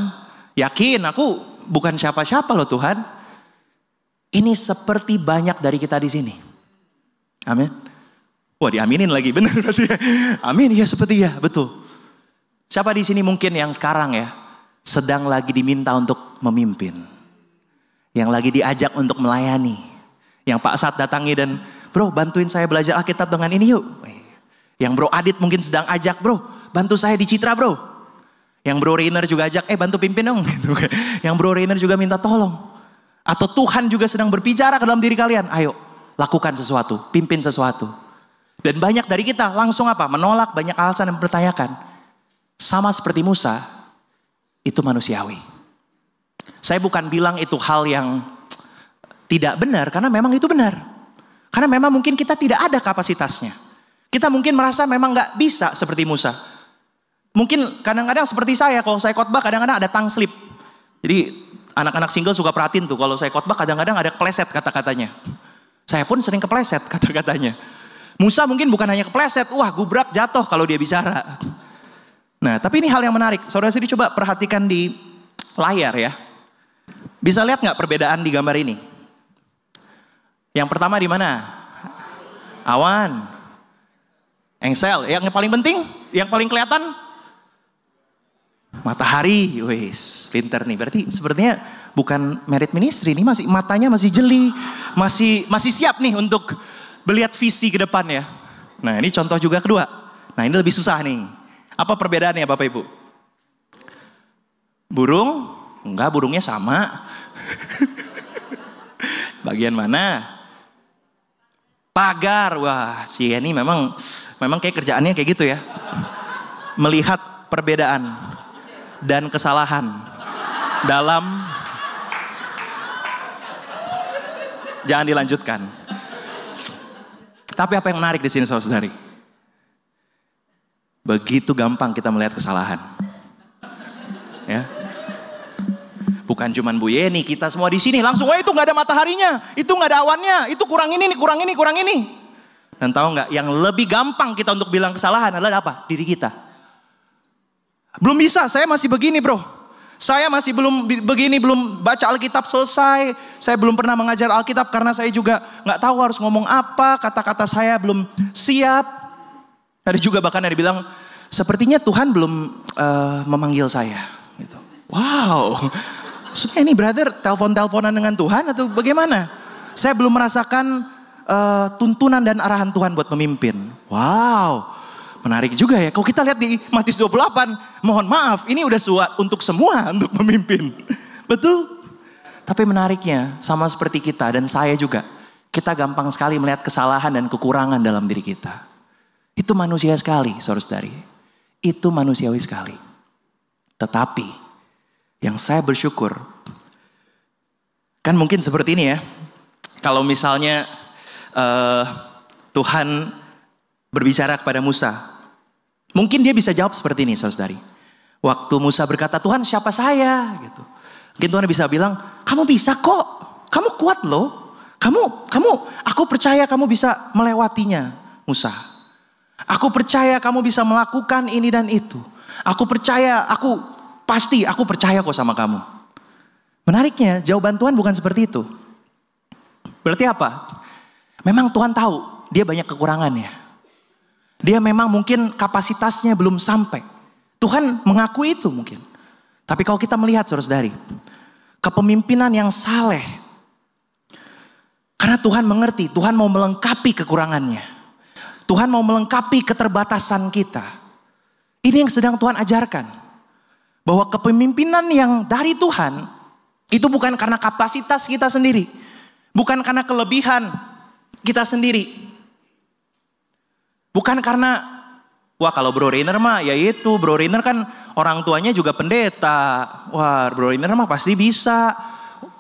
Yakin, aku bukan siapa-siapa loh Tuhan. Ini seperti banyak dari kita di sini. Amin. Wah diaminin lagi, bener berarti ya. Amin, ya seperti ya, betul. Siapa di sini mungkin yang sekarang ya, sedang lagi diminta untuk memimpin. Yang lagi diajak untuk melayani. Yang Pak Sat datangi dan, bro bantuin saya belajar Alkitab dengan ini yuk. Yang Bro Adit mungkin sedang ajak, bro bantu saya di Citra bro. Yang Bro Rainer juga ajak, bantu pimpin dong. Yang Bro Rainer juga minta tolong. Atau Tuhan juga sedang berbicara ke dalam diri kalian. Ayo lakukan sesuatu, pimpin sesuatu. Dan banyak dari kita langsung apa? Menolak, banyak alasan dan mempertanyakan. Sama seperti Musa, itu manusiawi. Saya bukan bilang itu hal yang tidak benar, karena memang itu benar. Karena memang mungkin kita tidak ada kapasitasnya. Kita mungkin merasa memang gak bisa seperti Musa. Mungkin kadang-kadang seperti saya, kalau saya khotbah kadang-kadang ada tongue slip. Jadi anak-anak single suka perhatiin tuh, kalau saya khotbah kadang-kadang ada kepleset kata-katanya. Saya pun sering kepleset kata-katanya. Musa mungkin bukan hanya kepleset, wah gubrak jatuh kalau dia bicara. Nah tapi ini hal yang menarik, saudara-saudari coba perhatikan di layar ya. Bisa lihat gak perbedaan di gambar ini? Yang pertama di mana? Awan. Engsel. Yang paling penting, yang paling kelihatan matahari. Wis, pinter nih. Berarti sepertinya bukan merit ministry, ini masih matanya masih jeli, masih siap nih untuk melihat visi ke depan ya. Nah, ini contoh juga kedua. Nah, ini lebih susah nih. Apa perbedaannya Bapak Ibu? Burung? Enggak, burungnya sama. Bagian mana? Pagar, wah, ini memang kayak kerjaannya kayak gitu ya. Melihat perbedaan dan kesalahan. dalam, jangan dilanjutkan. Tapi apa yang menarik di sini saudari? Begitu gampang kita melihat kesalahan. Ya. Bukan cuman Bu Yeni, kita semua di sini langsung, itu nggak ada mataharinya, itu nggak ada awannya, itu kurang ini, kurang ini, kurang ini. Dan tahu nggak, yang lebih gampang kita untuk bilang kesalahan adalah apa? Diri kita. Belum bisa, saya masih begini bro. Saya masih belum begini, belum baca Alkitab selesai. Saya belum pernah mengajar Alkitab karena saya juga nggak tahu harus ngomong apa. Kata-kata saya belum siap. Ada juga bahkan yang dibilang, sepertinya Tuhan belum memanggil saya. Gitu. Wow. Maksudnya ini brother telepon-teleponan dengan Tuhan atau bagaimana? Saya belum merasakan tuntunan dan arahan Tuhan buat memimpin. Wow, menarik juga ya. Kalau kita lihat di Matius 28, mohon maaf, ini udah untuk semua untuk memimpin. Betul? Tapi menariknya, sama seperti kita dan saya juga, kita gampang sekali melihat kesalahan dan kekurangan dalam diri kita. Itu manusia sekali, saudara-saudari. Itu manusiawi sekali. Tetapi yang saya bersyukur, kan mungkin seperti ini ya. Kalau misalnya Tuhan berbicara kepada Musa, mungkin dia bisa jawab seperti ini, saudari. Waktu Musa berkata, Tuhan siapa saya? Gitu. Mungkin Tuhan bisa bilang, kamu bisa kok, kamu kuat loh. Aku percaya kamu bisa melewatinya, Musa. Aku percaya kamu bisa melakukan ini dan itu. Aku percaya, aku percaya kok sama kamu. Menariknya, jawaban Tuhan bukan seperti itu. Berarti apa? Memang Tuhan tahu dia banyak kekurangannya. Dia memang mungkin kapasitasnya belum sampai. Tuhan mengakui itu mungkin. Tapi kalau kita melihat saudara-saudari, kepemimpinan yang saleh, karena Tuhan mengerti, Tuhan mau melengkapi kekurangannya. Tuhan mau melengkapi keterbatasan kita. Ini yang sedang Tuhan ajarkan. Bahwa kepemimpinan yang dari Tuhan, itu bukan karena kapasitas kita sendiri. Bukan karena kelebihan kita sendiri. Bukan karena, wah kalau Bro Rainer mah ya itu, Bro Rainer kan orang tuanya juga pendeta. Wah Bro Rainer mah pasti bisa.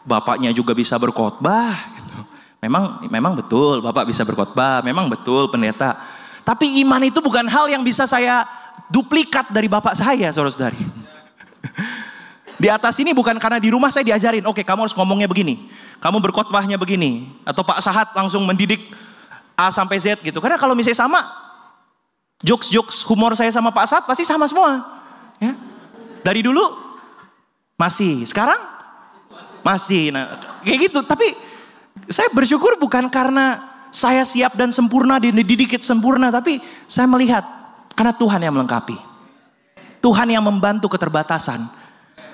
Bapaknya juga bisa berkhotbah. Gitu. Memang betul Bapak bisa berkhotbah, memang betul pendeta. Tapi iman itu bukan hal yang bisa saya duplikat dari Bapak saya, saudara-saudari. Di atas ini bukan karena di rumah saya diajarin, oke kamu harus ngomongnya begini, kamu berkhotbahnya begini, atau Pak Sahat langsung mendidik A sampai Z gitu. Karena kalau misalnya sama, jokes humor saya sama Pak Sahat pasti sama semua. Ya. Dari dulu masih, sekarang masih. Nah, kayak gitu. Tapi saya bersyukur bukan karena saya siap dan sempurna, dididik sempurna, tapi saya melihat karena Tuhan yang melengkapi. Tuhan yang membantu keterbatasan.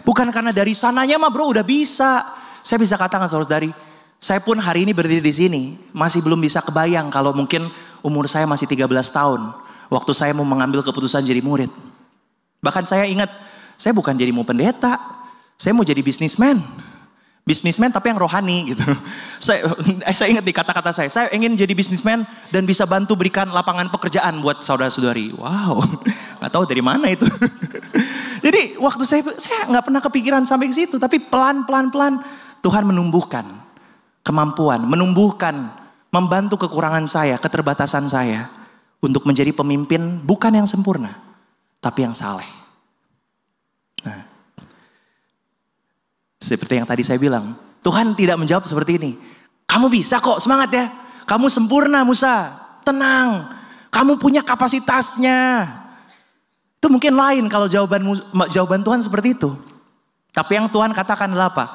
Bukan karena dari sananya mah bro udah bisa. Saya bisa katakan saudara-saudari, saya pun hari ini berdiri di sini masih belum bisa kebayang kalau mungkin umur saya masih 13 tahun. Waktu saya mau mengambil keputusan jadi murid. Bahkan saya ingat, saya bukan jadi mau pendeta. Saya mau jadi bisnismen. Bisnismen tapi yang rohani gitu. Saya ingat di kata-kata saya ingin jadi bisnismen dan bisa bantu berikan lapangan pekerjaan buat saudara-saudari. Wow, nggak tahu dari mana itu. Jadi waktu saya nggak pernah kepikiran sampai ke situ, tapi pelan Tuhan menumbuhkan kemampuan, membantu kekurangan saya, keterbatasan saya untuk menjadi pemimpin bukan yang sempurna, tapi yang saleh. Nah. Seperti yang tadi saya bilang, Tuhan tidak menjawab seperti ini. Kamu bisa kok, semangat ya. Kamu sempurna Musa, tenang. Kamu punya kapasitasnya. Itu mungkin lain kalau jawaban Tuhan seperti itu. Tapi yang Tuhan katakan adalah apa?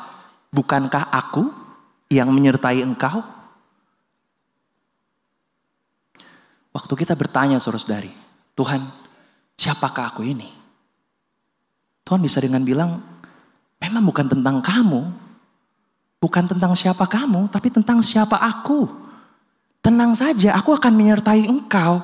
Bukankah aku yang menyertai engkau? Waktu kita bertanya saudara-saudari, Tuhan, siapakah aku ini? Tuhan bisa dengan bilang, memang bukan tentang kamu, bukan tentang siapa kamu, tapi tentang siapa aku. Tenang saja, aku akan menyertai engkau.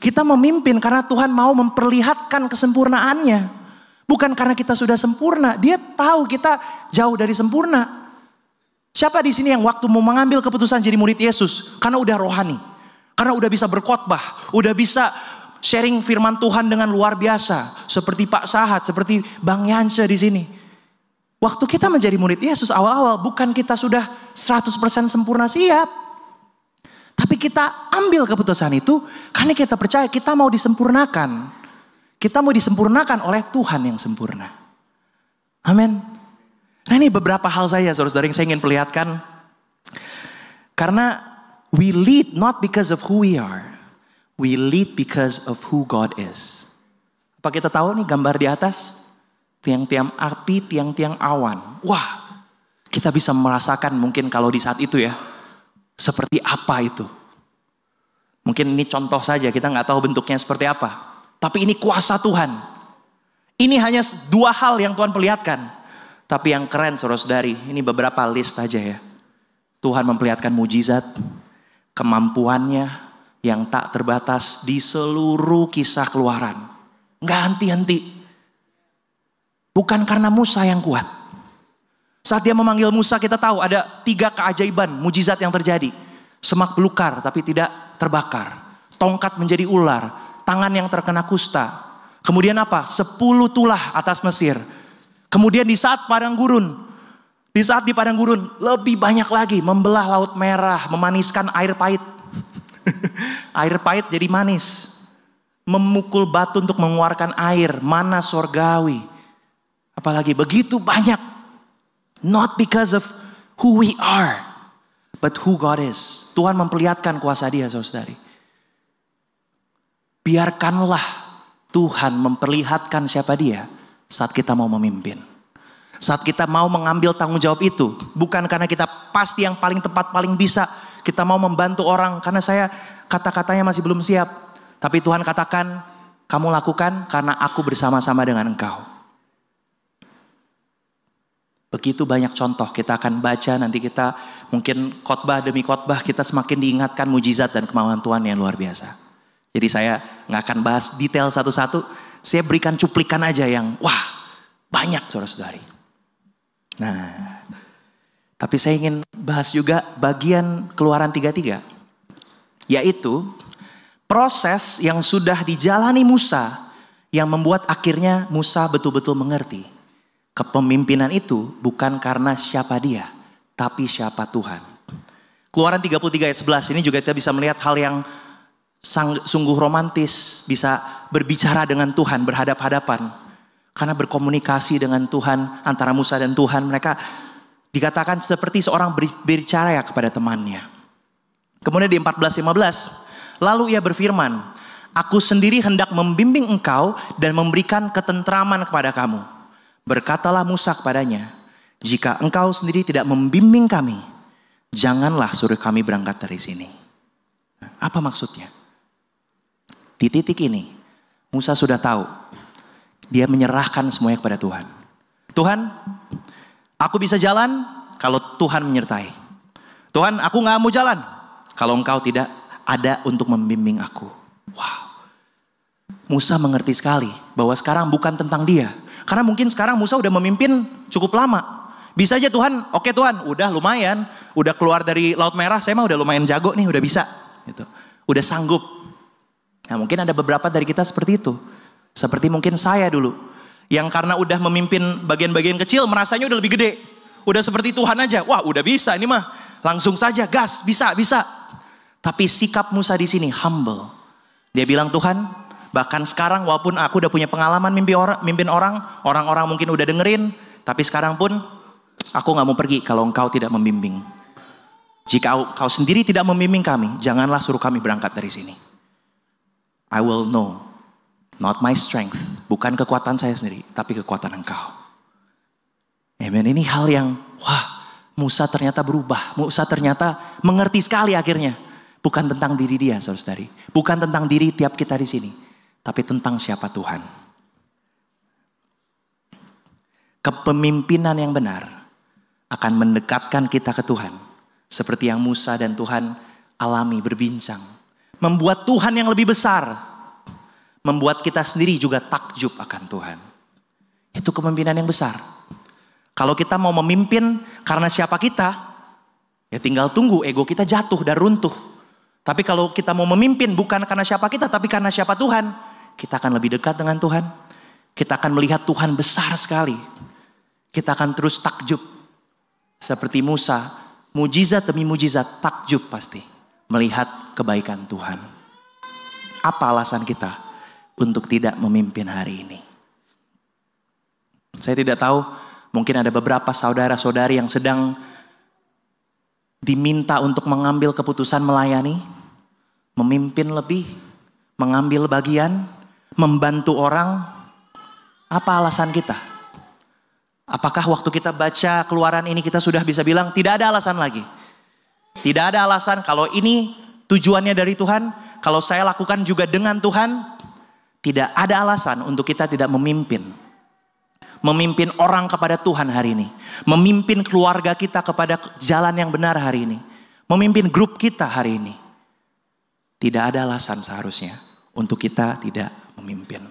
Kita memimpin karena Tuhan mau memperlihatkan kesempurnaannya. Bukan karena kita sudah sempurna, dia tahu kita jauh dari sempurna. Siapa di sini yang waktu mau mengambil keputusan jadi murid Yesus, karena udah rohani, karena udah bisa berkhotbah, udah bisa sharing firman Tuhan dengan luar biasa, seperti Pak Sahat, seperti Bang Yanse di sini. Waktu kita menjadi murid Yesus awal-awal, bukan kita sudah 100% sempurna siap. Tapi kita ambil keputusan itu karena kita percaya kita mau disempurnakan. Kita mau disempurnakan oleh Tuhan yang sempurna. Amin. Nah ini beberapa hal saja saudara-saudara yang saya ingin perlihatkan. Karena we lead not because of who we are. We lead because of who God is. Apa kita tahu nih gambar di atas? Tiang-tiang api, tiang-tiang awan. Wah, kita bisa merasakan mungkin kalau di saat itu ya. Seperti apa itu? Mungkin ini contoh saja, kita nggak tahu bentuknya seperti apa. Tapi ini kuasa Tuhan. Ini hanya dua hal yang Tuhan perlihatkan. Tapi yang keren saudara-saudari, ini beberapa list aja ya. Tuhan memperlihatkan mujizat, kemampuannya yang tak terbatas di seluruh kisah Keluaran. Nggak henti-henti. Bukan karena Musa yang kuat. Saat dia memanggil Musa kita tahu ada 3 keajaiban, mujizat yang terjadi. Semak belukar tapi tidak terbakar. Tongkat menjadi ular. Tangan yang terkena kusta. Kemudian apa? 10 tulah atas Mesir. Kemudian di saat padang gurun. Di saat di padang gurun lebih banyak lagi. Membelah laut merah. Memaniskan air pahit. Air pahit jadi manis. Memukul batu untuk mengeluarkan air. Mana sorgawi. Apalagi begitu banyak. Not because of who we are. But who God is. Tuhan memperlihatkan kuasa dia saudari. Biarkanlah Tuhan memperlihatkan siapa dia. Saat kita mau memimpin. Saat kita mau mengambil tanggung jawab itu. Bukan karena kita pasti yang paling tepat, paling bisa. Kita mau membantu orang. Karena saya kata-katanya masih belum siap. Tapi Tuhan katakan, kamu lakukan karena aku bersama-sama dengan engkau. Begitu banyak contoh kita akan baca, nanti kita mungkin khotbah demi khotbah kita semakin diingatkan mujizat dan kemauan Tuhan yang luar biasa. Jadi saya nggak akan bahas detail satu-satu, saya berikan cuplikan aja yang wah banyak saudara-saudari. Nah, tapi saya ingin bahas juga bagian Keluaran 33, yaitu proses yang sudah dijalani Musa yang membuat akhirnya Musa betul-betul mengerti. Kepemimpinan itu bukan karena siapa dia, tapi siapa Tuhan. Keluaran 33 ayat 11 ini juga kita bisa melihat hal yang sungguh romantis. Bisa berbicara dengan Tuhan, berhadap-hadapan. Karena berkomunikasi dengan Tuhan, antara Musa dan Tuhan. Mereka dikatakan seperti seorang berbicara ya kepada temannya. Kemudian di 14-15, lalu ia berfirman, aku sendiri hendak membimbing engkau dan memberikan ketentraman kepada kamu. Berkatalah Musa kepadanya, jika engkau sendiri tidak membimbing kami, janganlah suruh kami berangkat dari sini. Apa maksudnya? Di titik ini, Musa sudah tahu, dia menyerahkan semuanya kepada Tuhan. Tuhan, aku bisa jalan kalau Tuhan menyertai. Tuhan, aku gak mau jalan kalau engkau tidak ada untuk membimbing aku. Wow. Musa mengerti sekali bahwa sekarang bukan tentang dia. Karena mungkin sekarang Musa udah memimpin cukup lama. Bisa aja Tuhan, oke Tuhan, udah lumayan. Udah keluar dari Laut Merah, saya mah udah lumayan jago nih, udah bisa. Gitu. Udah sanggup. Nah mungkin ada beberapa dari kita seperti itu. Seperti mungkin saya dulu. Yang karena udah memimpin bagian-bagian kecil, merasanya udah lebih gede. Udah seperti Tuhan aja, wah udah bisa ini mah. Langsung saja, gas, bisa. Tapi sikap Musa di sini humble. Dia bilang, Tuhan, bahkan sekarang walaupun aku udah punya pengalaman mimpin orang, orang-orang mungkin udah dengerin, tapi sekarang pun aku gak mau pergi kalau engkau tidak membimbing. Jika kau sendiri tidak membimbing kami, janganlah suruh kami berangkat dari sini. I will know, not my strength, bukan kekuatan saya sendiri, tapi kekuatan engkau. Amen. Ini hal yang, wah, Musa ternyata berubah. Musa ternyata mengerti sekali akhirnya. Bukan tentang diri dia, saudara-saudari. Bukan tentang diri tiap kita di sini. Tapi tentang siapa Tuhan. Kepemimpinan yang benar akan mendekatkan kita ke Tuhan. Seperti yang Musa dan Tuhan alami berbincang. Membuat Tuhan yang lebih besar. Membuat kita sendiri juga takjub akan Tuhan. Itu kepemimpinan yang besar. Kalau kita mau memimpin karena siapa kita, ya tinggal tunggu ego kita jatuh dan runtuh. Tapi kalau kita mau memimpin bukan karena siapa kita, tapi karena siapa Tuhan, kita akan lebih dekat dengan Tuhan. Kita akan melihat Tuhan besar sekali. kita akan terus takjub. Seperti Musa, mujizat demi mujizat, takjub pasti melihat kebaikan Tuhan. Apa alasan kita untuk tidak memimpin hari ini? Saya tidak tahu, mungkin ada beberapa saudara-saudari yang sedang diminta untuk mengambil keputusan melayani, memimpin lebih, mengambil bagian, membantu orang. Apa alasan kita? Apakah waktu kita baca Keluaran ini kita sudah bisa bilang tidak ada alasan lagi? Tidak ada alasan kalau ini tujuannya dari Tuhan, kalau saya lakukan juga dengan Tuhan. Tidak ada alasan untuk kita tidak memimpin. Memimpin orang kepada Tuhan hari ini. Memimpin keluarga kita kepada jalan yang benar hari ini. Memimpin grup kita hari ini. Tidak ada alasan seharusnya untuk kita tidak memimpin.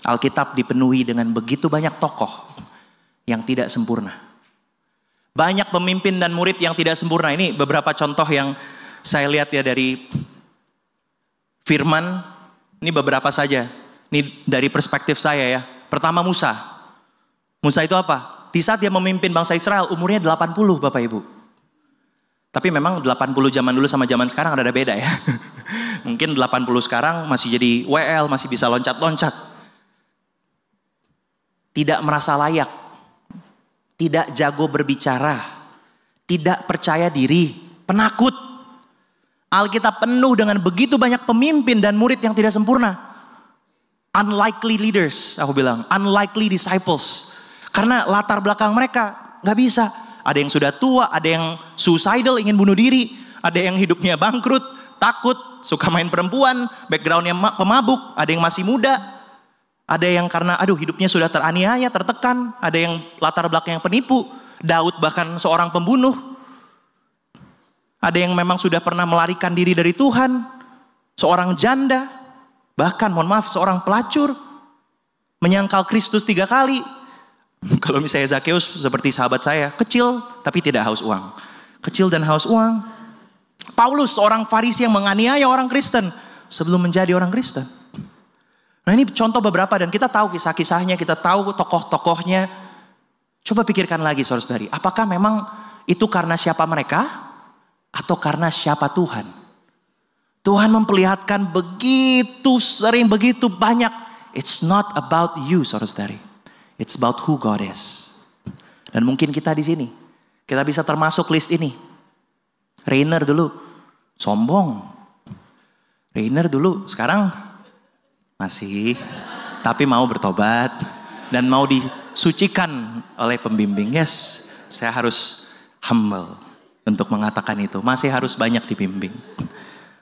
Alkitab dipenuhi dengan begitu banyak tokoh yang tidak sempurna. Banyak pemimpin dan murid yang tidak sempurna. Ini beberapa contoh yang saya lihat ya dari firman. Ini beberapa saja. Ini dari perspektif saya ya. Pertama Musa. Musa itu apa? Di saat dia memimpin bangsa Israel umurnya 80 Bapak Ibu. Tapi memang 80 zaman dulu sama zaman sekarang ada beda ya. Mungkin 80 sekarang masih jadi WL, masih bisa loncat-loncat. Tidak merasa layak. Tidak jago berbicara. Tidak percaya diri. Penakut. Alkitab penuh dengan begitu banyak pemimpin dan murid yang tidak sempurna. Unlikely leaders, aku bilang. Unlikely disciples. Karena latar belakang mereka gak bisa. Ada yang sudah tua, ada yang suicidal, ingin bunuh diri. Ada yang hidupnya bangkrut, takut, suka main perempuan, backgroundnya pemabuk. Ada yang masih muda. Ada yang karena hidupnya sudah teraniaya, tertekan. Ada yang latar belakang yang penipu. Daud bahkan seorang pembunuh. Ada yang memang sudah pernah melarikan diri dari Tuhan. Seorang janda. Bahkan mohon maaf seorang pelacur. Menyangkal Kristus 3 kali. Kalau misalnya Zakeus seperti sahabat saya. Kecil tapi tidak haus uang. Kecil dan haus uang. Paulus seorang Farisi yang menganiaya orang Kristen. Sebelum menjadi orang Kristen. Nah ini contoh beberapa dan kita tahu kisah-kisahnya. Kita tahu tokoh-tokohnya. Coba pikirkan lagi saudara-saudari. Apakah memang itu karena siapa mereka? Atau karena siapa Tuhan? Tuhan memperlihatkan begitu sering, begitu banyak. It's not about you, saudara-saudari. It's about who God is. Dan mungkin kita di sini, kita bisa termasuk list ini. Rainer dulu, sombong. Rainer dulu, sekarang masih. Tapi mau bertobat. Dan mau disucikan oleh pembimbing. Yes, saya harus humble. Untuk mengatakan itu, masih harus banyak dibimbing.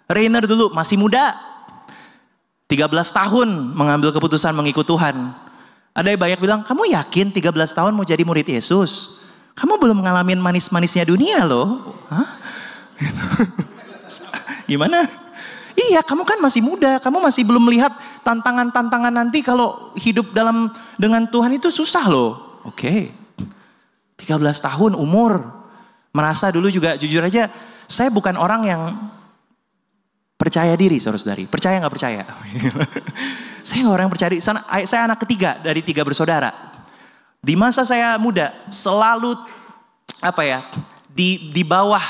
Rainer dulu masih muda. 13 tahun mengambil keputusan mengikut Tuhan. Ada yang banyak bilang, kamu yakin 13 tahun mau jadi murid Yesus? Kamu belum ngalamin manis-manisnya dunia loh. Hah? Gimana? Iya, kamu kan masih muda. Kamu masih belum melihat tantangan-tantangan nanti kalau hidup dengan Tuhan itu susah loh. Oke. 13 tahun umur. Merasa dulu juga jujur aja, saya bukan orang yang percaya diri saudara-saudari. Percaya gak percaya? Saya gak orang yang percaya diri. Saya anak ketiga dari 3 bersaudara. Di masa saya muda selalu di bawah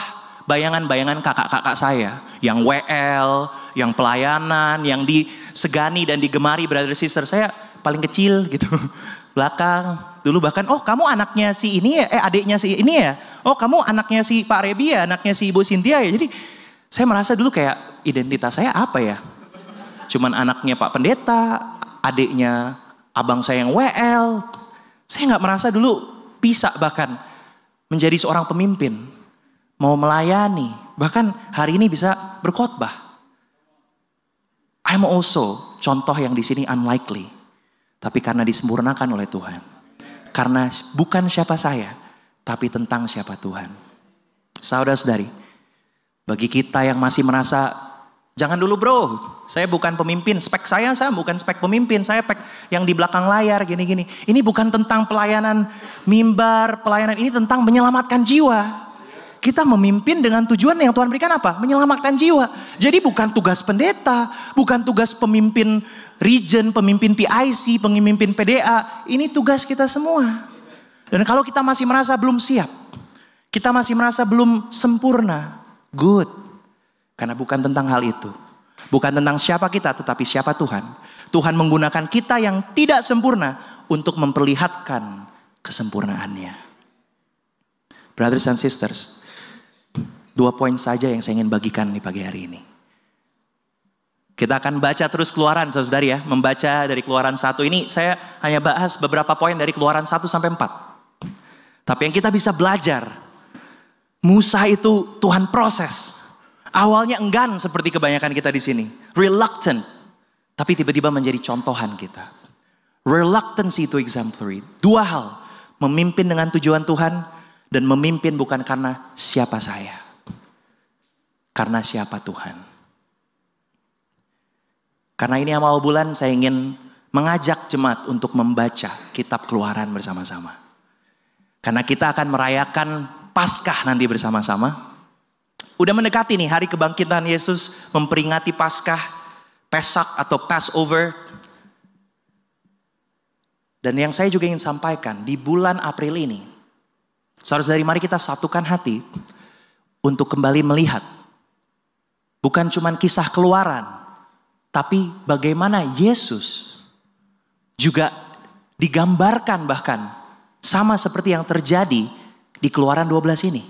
bayangan-bayangan kakak-kakak saya. Yang WL, yang pelayanan, yang disegani dan digemari brother sister. Saya paling kecil gitu. Belakang. Dulu bahkan, oh kamu anaknya si ini ya, adiknya si ini ya. Oh kamu anaknya si Pak Rebi ya, anaknya si Ibu Cynthia ya. Jadi saya merasa dulu kayak identitas saya apa ya. Cuman anaknya Pak Pendeta, adiknya abang saya yang WL. Saya gak merasa dulu bisa bahkan menjadi seorang pemimpin. Mau melayani, bahkan hari ini bisa berkhotbah. I'm also contoh yang di sini unlikely. Tapi karena disempurnakan oleh Tuhan. Karena bukan siapa saya, tapi tentang siapa Tuhan. Saudara-saudari, bagi kita yang masih merasa, jangan dulu bro, saya bukan pemimpin, spek saya bukan spek pemimpin, saya spek yang di belakang layar gini-gini. Ini bukan tentang pelayanan mimbar, pelayanan ini tentang menyelamatkan jiwa. Kita memimpin dengan tujuan yang Tuhan berikan apa? Menyelamatkan jiwa. Jadi bukan tugas pendeta, bukan tugas pemimpin region, pemimpin PIC, pemimpin PDA. Ini tugas kita semua. Dan kalau kita masih merasa belum siap, kita masih merasa belum sempurna, good. Karena bukan tentang hal itu. Bukan tentang siapa kita, tetapi siapa Tuhan. Tuhan menggunakan kita yang tidak sempurna untuk memperlihatkan kesempurnaannya. Brothers and sisters, 2 poin saja yang saya ingin bagikan di pagi hari ini. Kita akan baca terus Keluaran, saudari ya. Membaca dari Keluaran 1 ini, saya hanya bahas beberapa poin dari Keluaran 1 sampai 4. Tapi yang kita bisa belajar, Musa itu Tuhan proses. Awalnya enggan seperti kebanyakan kita di sini. Reluctant. Tapi tiba-tiba menjadi contohan kita. Reluctancy to exemplary. 2 hal. Memimpin dengan tujuan Tuhan. Dan memimpin bukan karena siapa saya. Karena siapa Tuhan. Karena ini awal bulan saya ingin mengajak jemaat untuk membaca kitab Keluaran bersama-sama. Karena kita akan merayakan Paskah nanti bersama-sama. Udah mendekati nih hari kebangkitan Yesus, memperingati Paskah, Pesak atau Passover. Dan yang saya juga ingin sampaikan di bulan April ini, saudara-saudari, mari kita satukan hati untuk kembali melihat bukan cuma kisah Keluaran, tapi bagaimana Yesus juga digambarkan bahkan sama seperti yang terjadi di Keluaran 12 ini.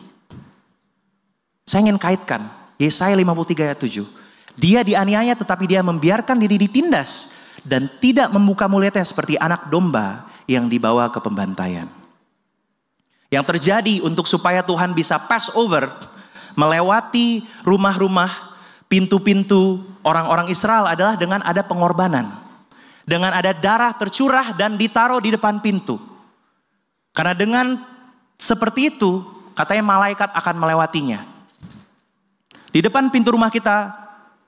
Saya ingin kaitkan Yesaya 53 ayat 7. Dia dianiaya tetapi dia membiarkan diri ditindas dan tidak membuka mulutnya seperti anak domba yang dibawa ke pembantaian. Yang terjadi untuk supaya Tuhan bisa Passover, melewati rumah-rumah, pintu-pintu orang-orang Israel adalah dengan ada pengorbanan. Dengan ada darah tercurah dan ditaruh di depan pintu. Karena dengan seperti itu, katanya malaikat akan melewatinya. Di depan pintu rumah kita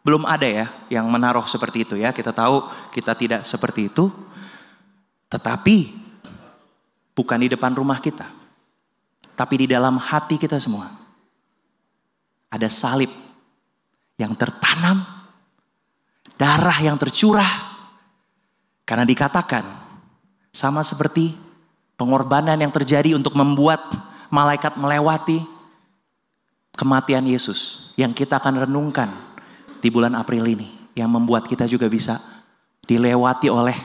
belum ada ya yang menaruh seperti itu ya. Kita tahu kita tidak seperti itu. Tetapi bukan di depan rumah kita. Tapi di dalam hati kita semua. Ada salib yang tertanam. Darah yang tercurah. Karena dikatakan sama seperti pengorbanan yang terjadi untuk membuat malaikat melewati kematian Yesus. Yang kita akan renungkan di bulan April ini. Yang membuat kita juga bisa dilewati oleh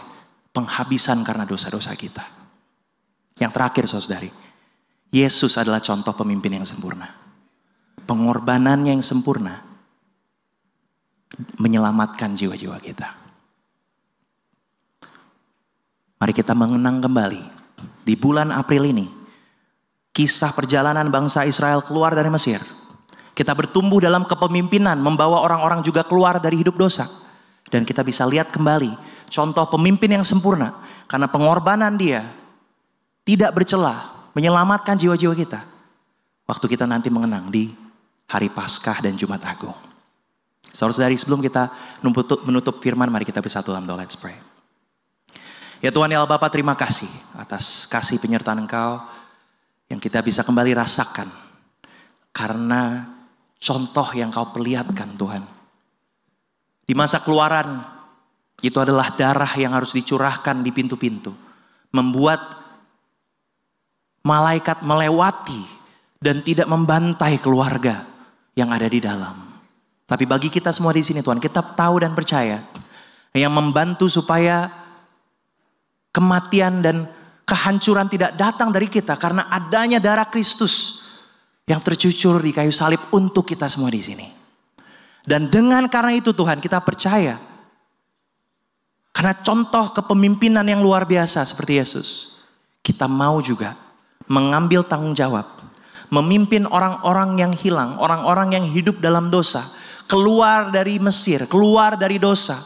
penghabisan karena dosa-dosa kita. Yang terakhir saudari, Yesus adalah contoh pemimpin yang sempurna. Pengorbanannya yang sempurna menyelamatkan jiwa-jiwa kita. Mari kita mengenang kembali di bulan April ini kisah perjalanan bangsa Israel keluar dari Mesir. Kita bertumbuh dalam kepemimpinan, membawa orang-orang juga keluar dari hidup dosa. Dan kita bisa lihat kembali contoh pemimpin yang sempurna. Karena pengorbanan dia tidak bercelah, menyelamatkan jiwa-jiwa kita. Waktu kita nanti mengenang di hari Paskah dan Jumat Agung. Saudara-saudari, sebelum kita menutup firman, mari kita bersatu dalam doa. Let's pray. Ya Tuhan ya Allah Bapa, terima kasih atas kasih penyertaan Engkau yang kita bisa kembali rasakan. Karena contoh yang Kau perlihatkan Tuhan. Di masa Keluaran, itu adalah darah yang harus dicurahkan di pintu-pintu. Membuat malaikat melewati dan tidak membantai keluarga yang ada di dalam. Tapi bagi kita semua di sini Tuhan, kita tahu dan percaya yang membantu supaya kematian dan kehancuran tidak datang dari kita karena adanya darah Kristus yang tercucur di kayu salib untuk kita semua di sini. Dan dengan karena itu Tuhan, kita percaya karena contoh kepemimpinan yang luar biasa seperti Yesus, kita mau juga mengambil tanggung jawab, memimpin orang-orang yang hilang, orang-orang yang hidup dalam dosa, keluar dari Mesir, keluar dari dosa,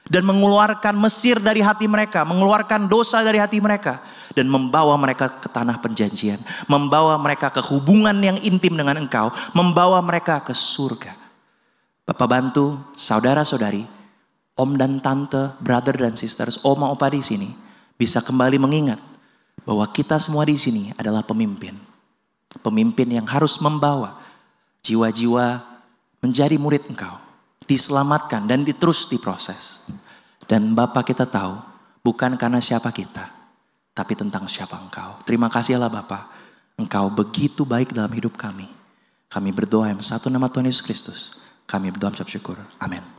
dan mengeluarkan Mesir dari hati mereka, mengeluarkan dosa dari hati mereka, dan membawa mereka ke tanah perjanjian, membawa mereka ke hubungan yang intim dengan Engkau, membawa mereka ke surga. Bapak bantu saudara-saudari, om dan tante, brother dan sisters, oma opa di sini bisa kembali mengingat bahwa kita semua di sini adalah pemimpin. Pemimpin yang harus membawa jiwa-jiwa menjadi murid Engkau. Diselamatkan dan terus diproses. Dan Bapa, kita tahu bukan karena siapa kita, tapi tentang siapa Engkau. Terima kasih Allah Bapa. Engkau begitu baik dalam hidup kami. Kami berdoa yang satu nama Tuhan Yesus Kristus. Kami berdoa mengucap syukur. Amin.